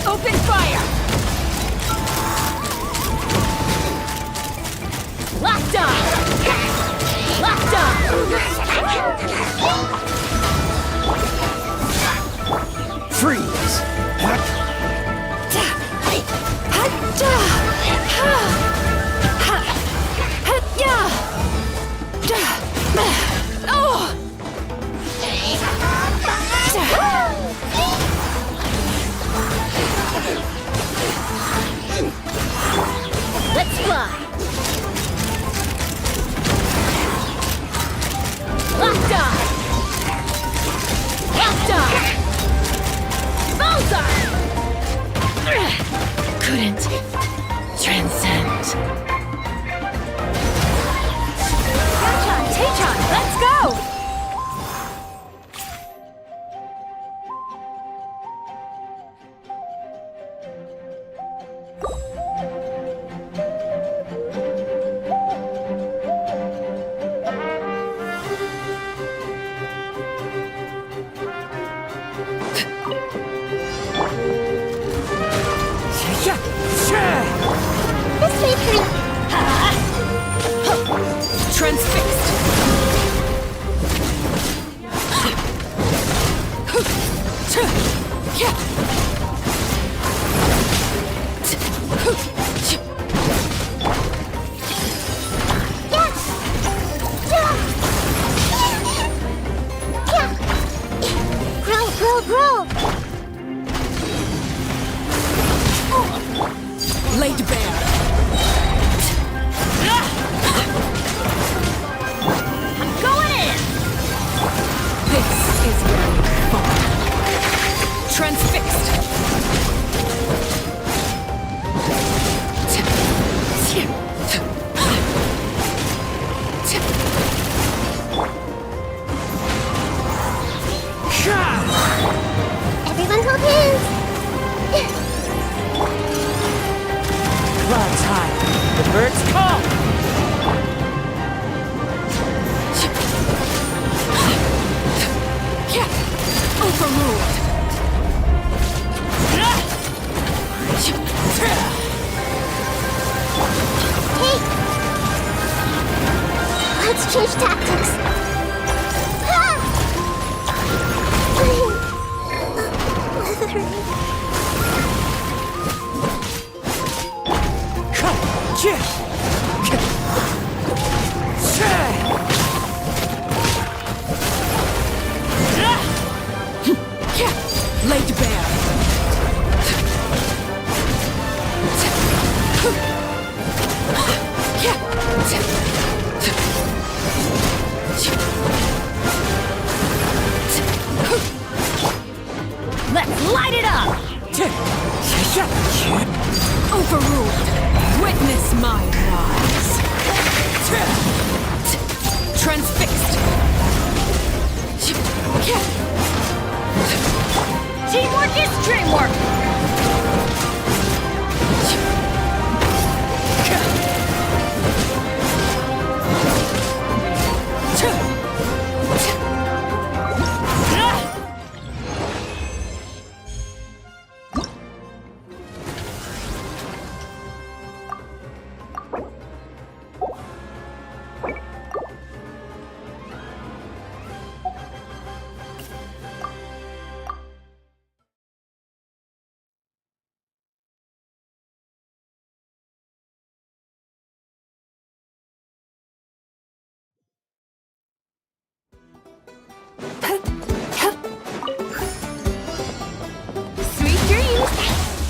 Open fire! Locked on! Locked on! Freeze! What? Let's fly! Locked on! Locked on! Bullseye! Couldn't transcend. Tachan, let's go! Transfixed! Grow! Laid bare! I'm going in! This is very fun. Transfixed! Everyone hold hands! Clouds high. The birds call. Overruled! Hey! Let's change tactics. Laid bare! Let's light it up! Overruled! Witness my rise! Transfixed! Teamwork is dreamwork! Sweet dreams!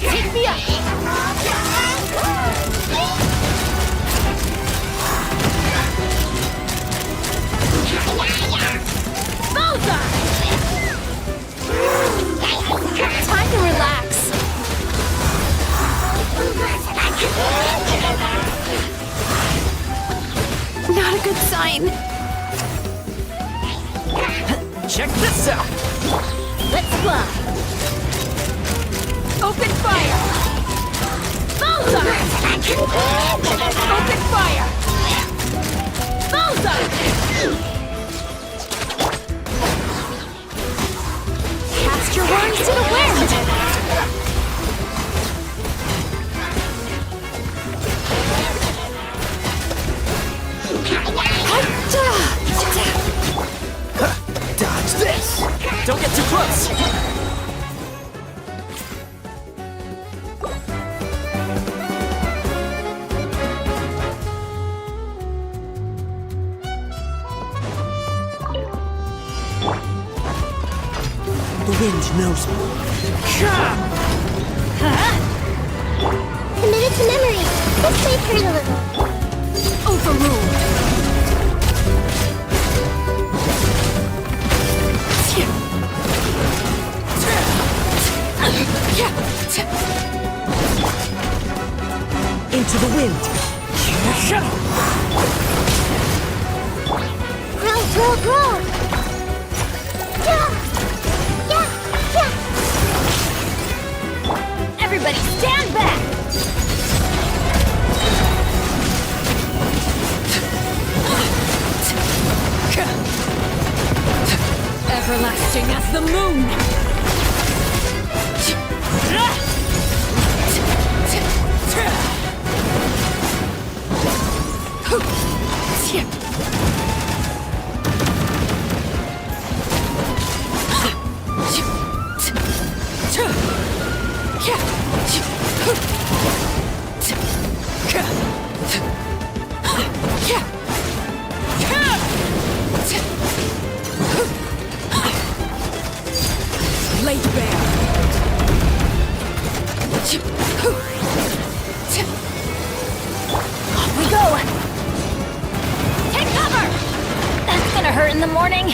Take me up! Time to relax! Not a good sign. Check this out. Let's fly! Open fire! Bullseye! Open fire! Bullseye! Cast your Arms to the wind! Dodge this! Don't get too close! The wind knows me. Committed to memory. This may hurt a little. Overruled! Into the wind! Growl, growl, growl! Everybody stand back! Everlasting as the moon! Laid bare. Off we go! Take cover! That's gonna hurt in the morning.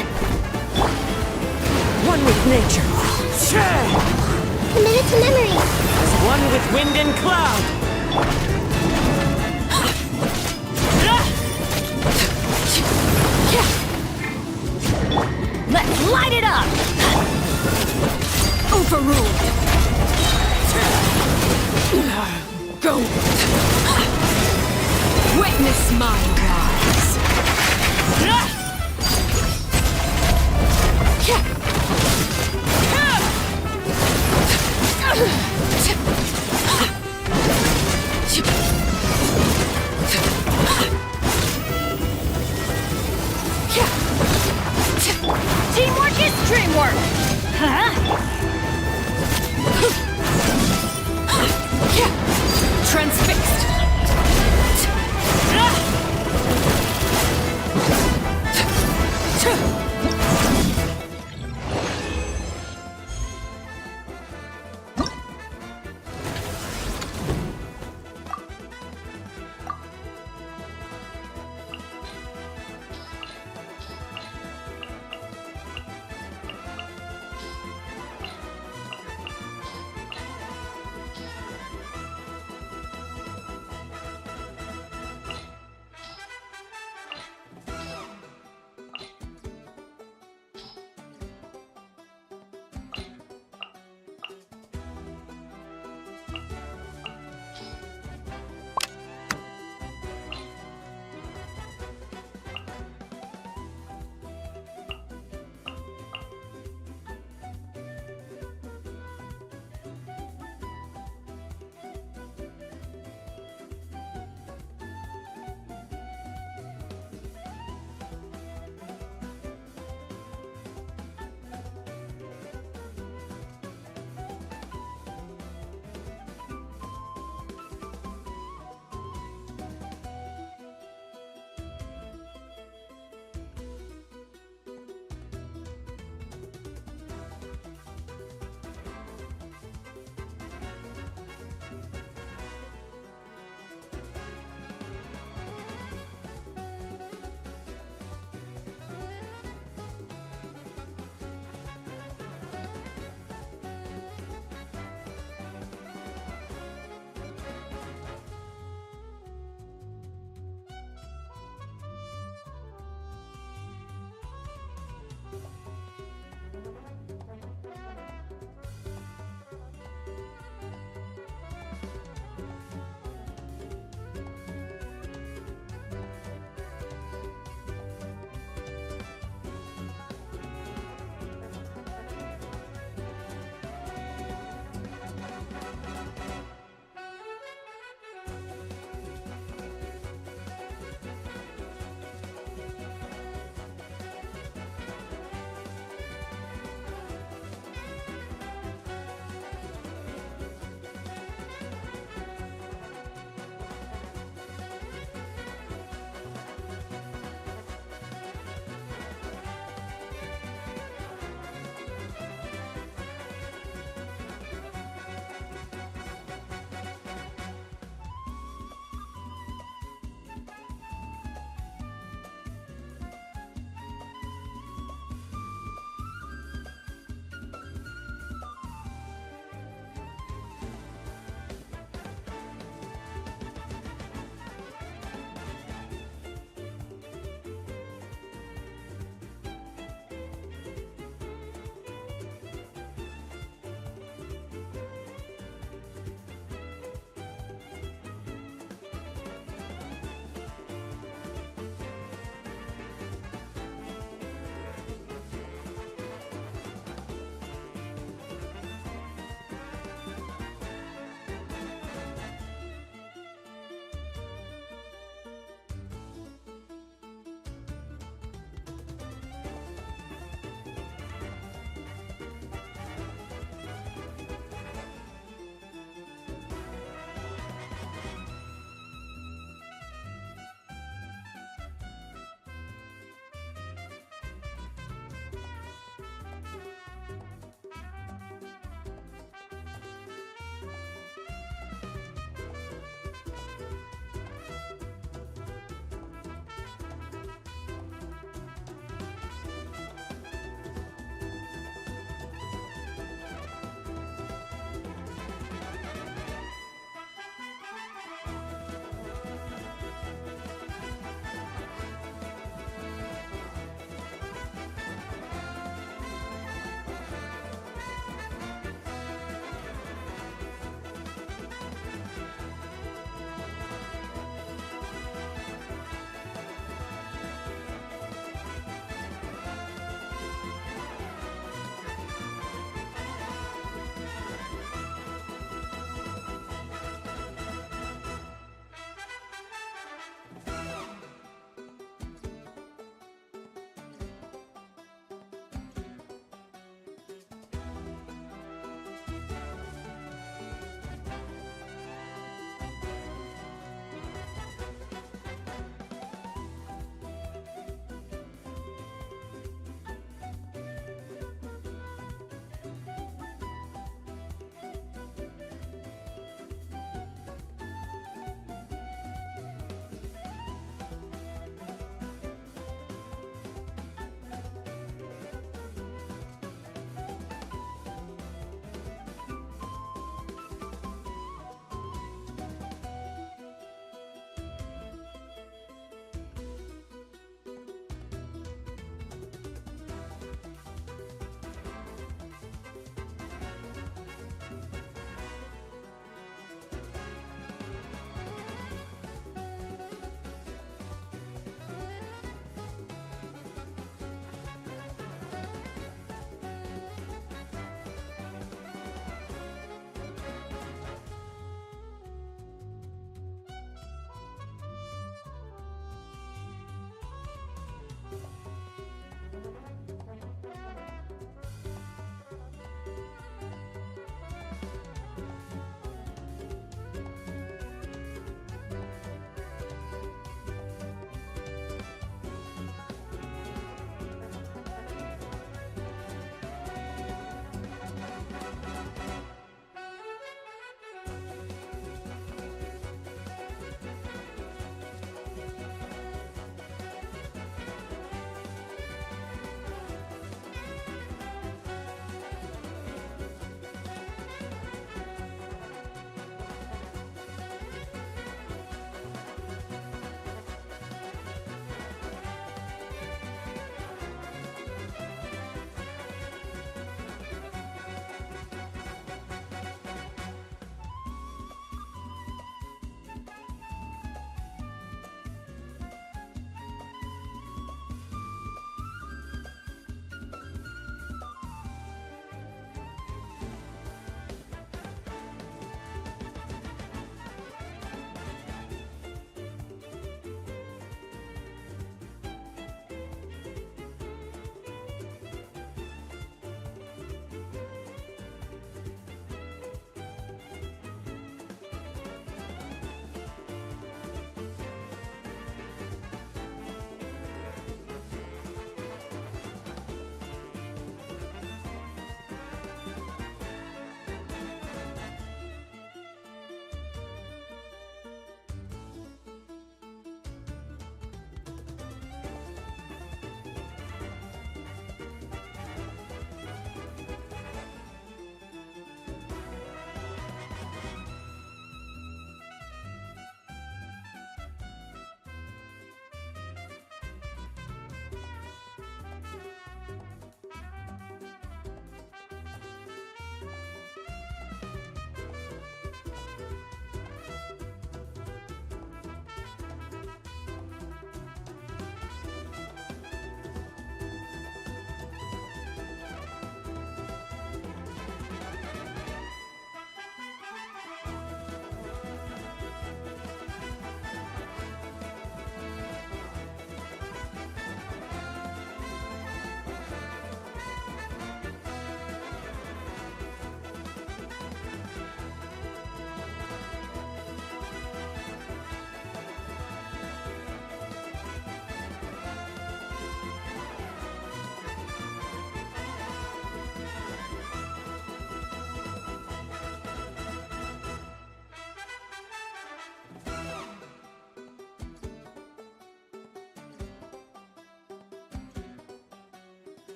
One with nature. Committed to memory. One with wind and cloud. Let's light it up! Overruled! Go! Witness my rise! Teamwork is dreamwork! Transfixed!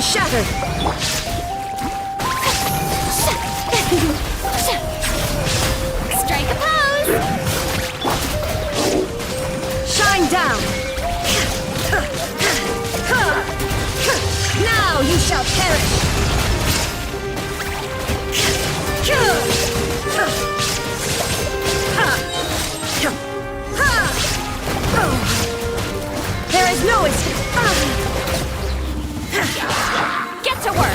Shattered! Strike a pose! Shine down! Now you shall perish! There is no escape! Get power!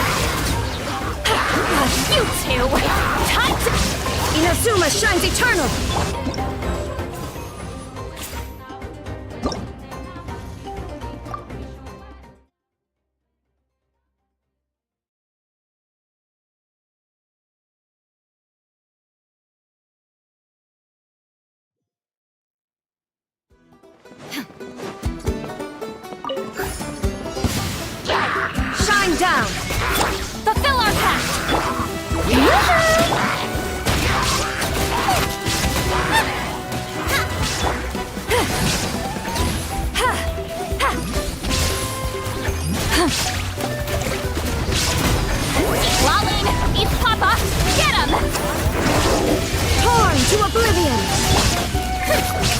You two! Time to... Inazuma shines eternal! Shine down! Fulfill our pact! Lolling! Eat Papa! Get him! Torn to oblivion!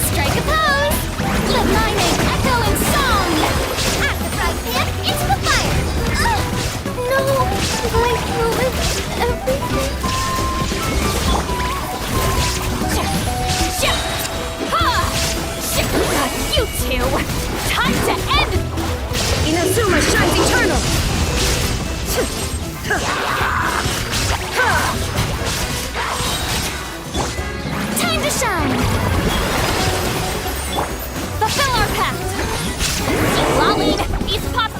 Strike a pose! Let lightning echo in song! At the fry pan, into the fire! No! I ruined everything! You two! Time to end! Inazuma shines eternal! Time to shine! Fulfill our pact! Lolling, East Pop...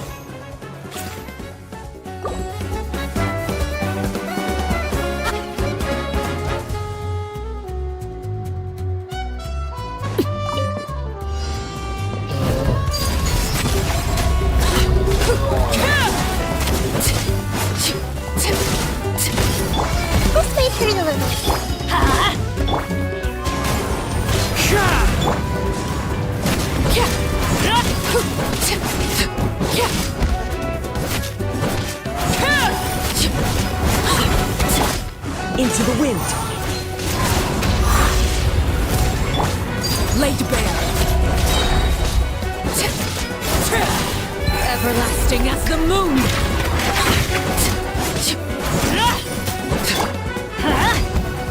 Let's make her a little. Into the wind. Laid bare. Everlasting as the moon.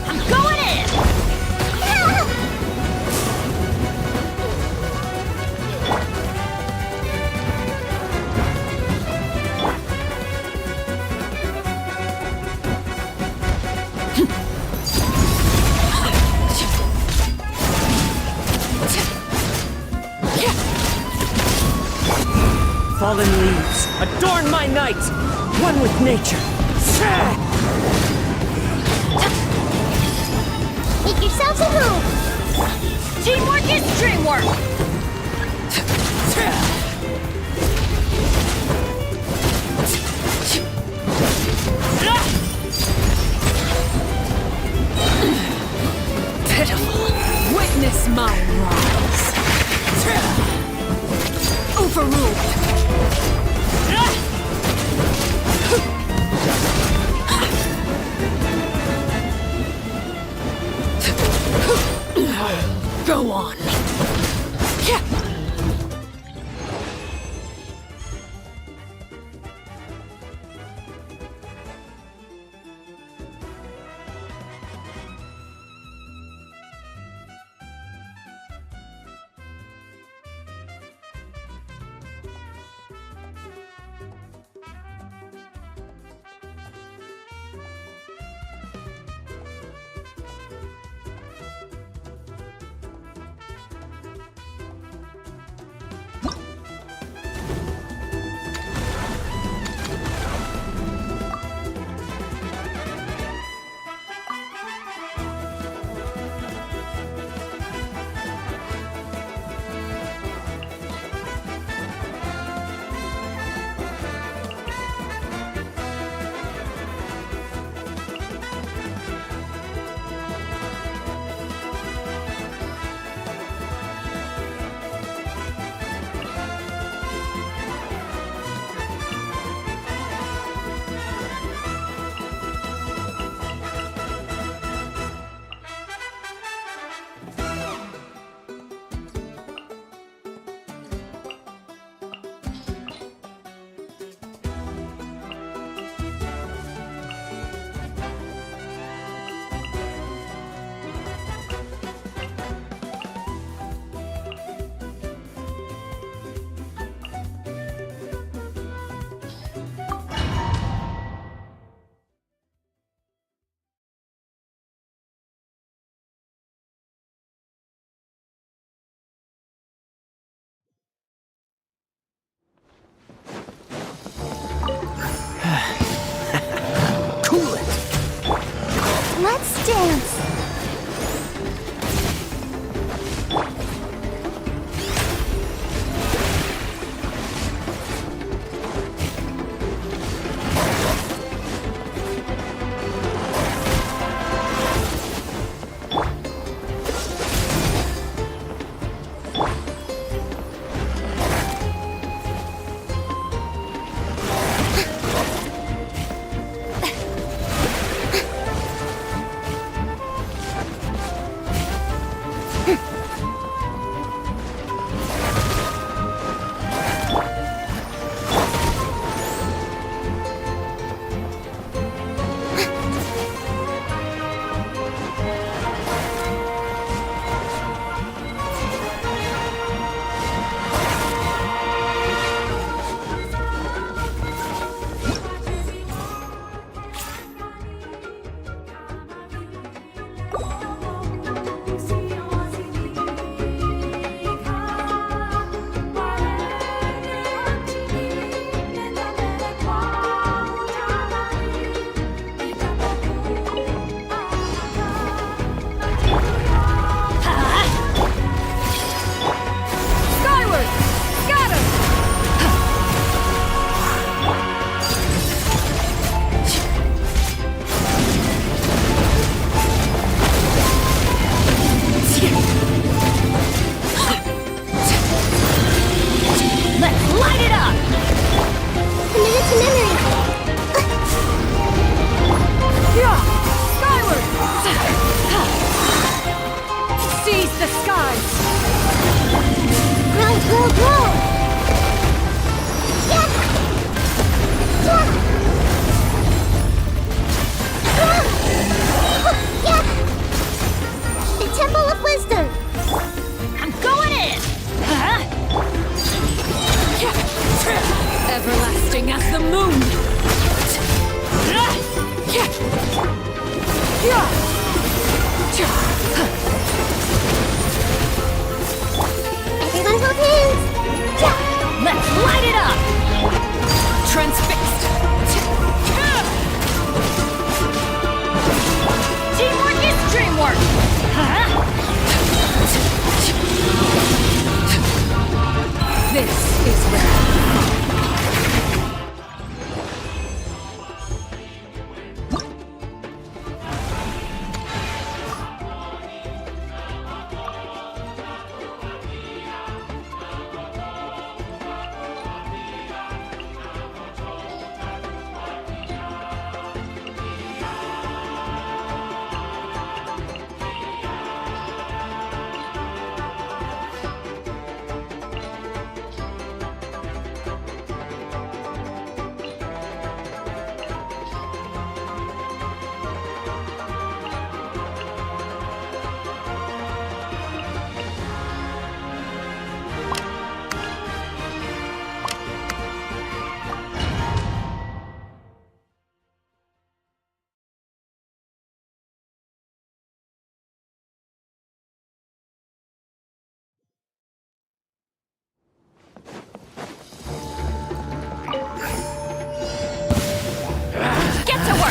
I'm going in! Fallen leaves, adorn my night, one with nature. Make yourselves a move! Teamwork is dreamwork! Pitiful. Witness my rise. Overruled. Go on.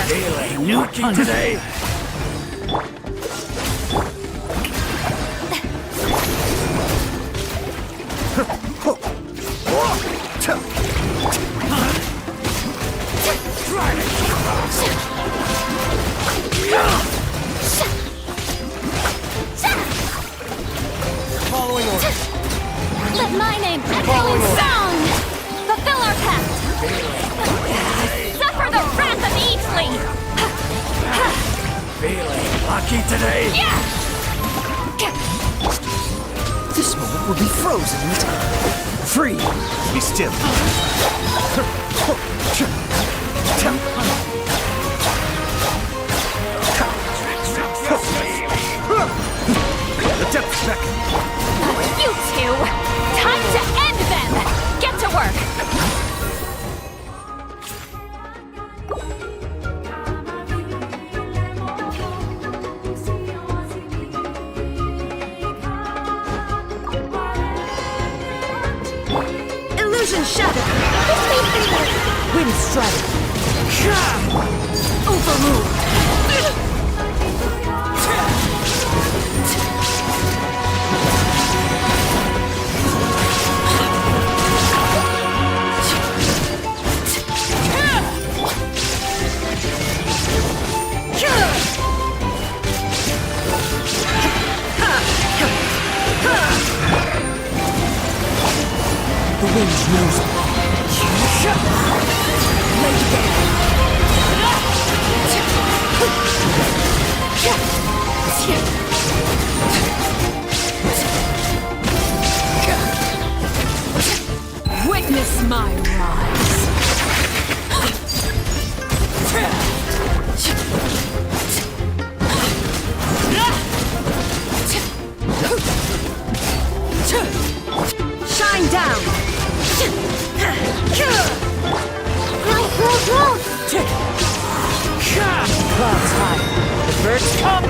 Feeling lucky today. Following orders. Let my name echo in sound! Fulfill our pact! Suffer the wrath of Eatsley! Feeling lucky today. Yeah! This moment will be frozen in time. Free. Be still. The depths beckon. You two! Time to end them! Get to work! Illusion shattered! Wind strike. Overruled! The wind knows all. Witness my rise! Shine down! Clouds high. The birds come.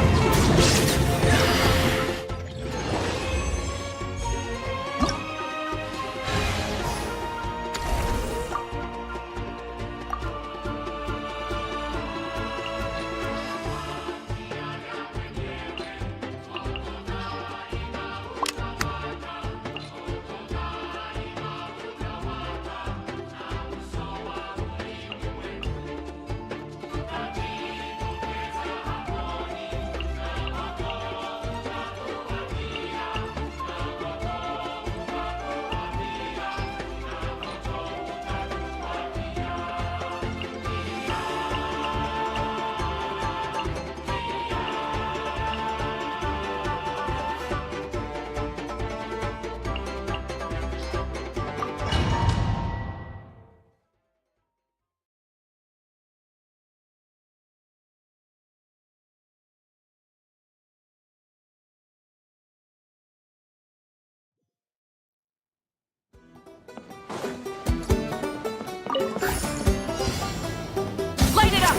Light it up!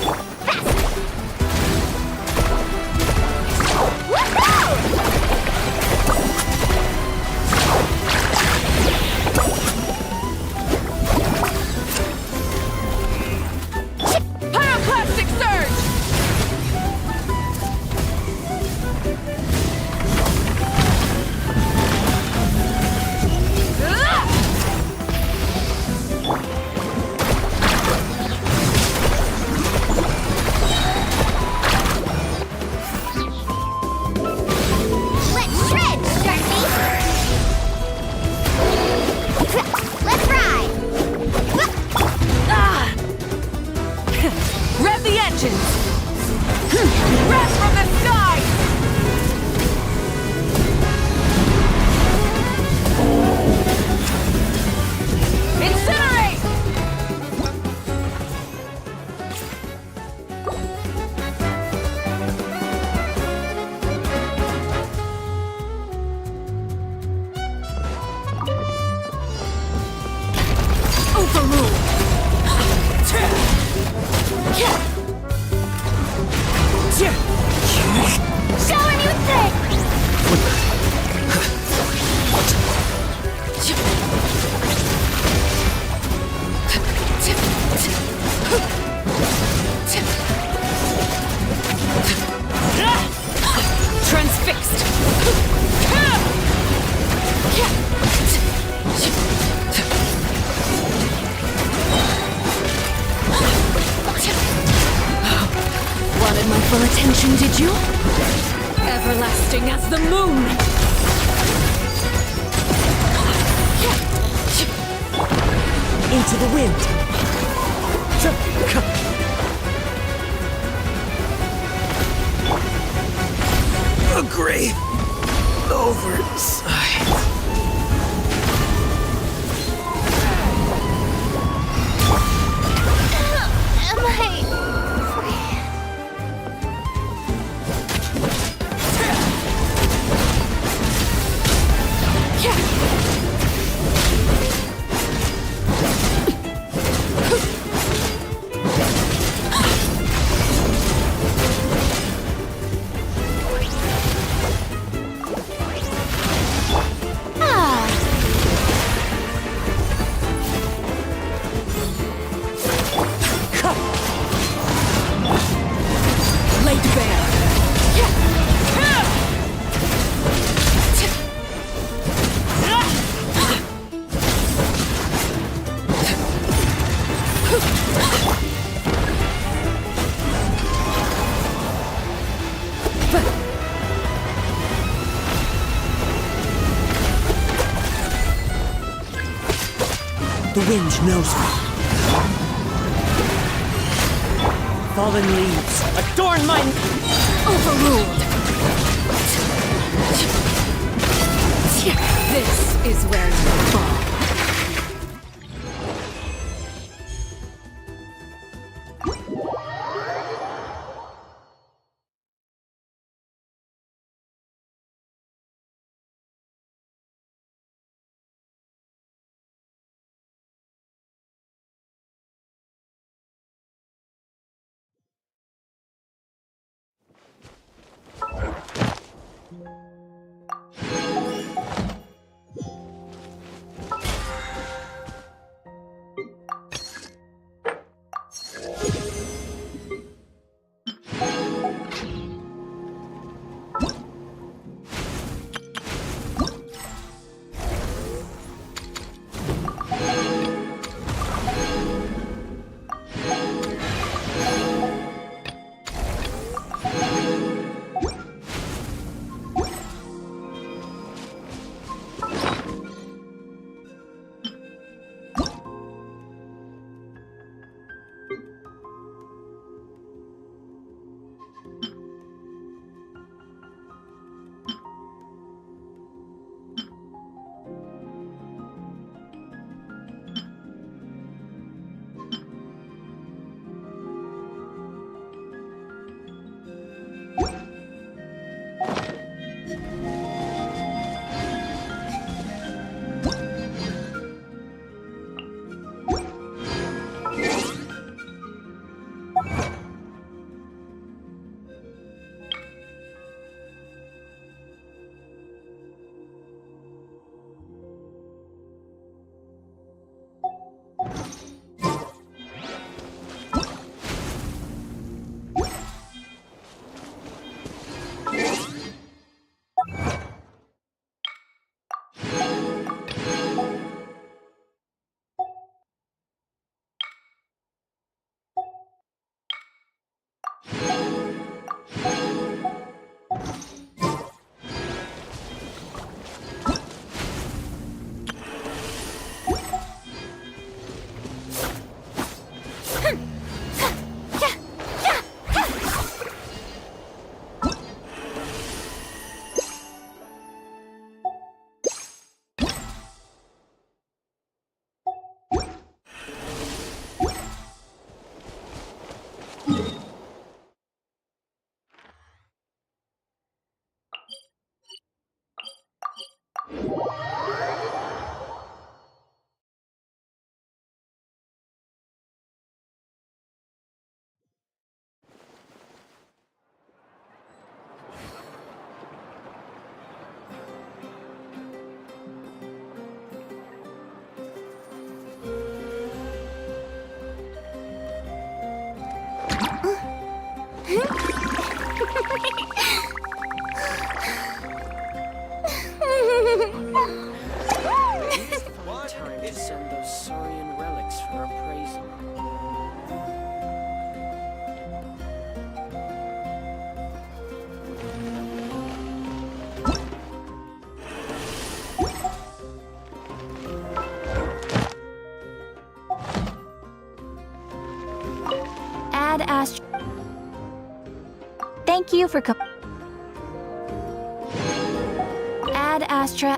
Pyroclastic surge! Let's shred, Darcy! Let's ride! Rev the engines! Wrath from the sky! Incinerate! Overruled! full attention, did you? Everlasting as the moon! Into the wind! A great oversight. Am I... Laid bare! The wind knows me. Fallen leaves, adorn my... Overruled! This is where you fall. Time to send those Saurian relics for appraisal. Ad Astra. Thank you for Ad Astra.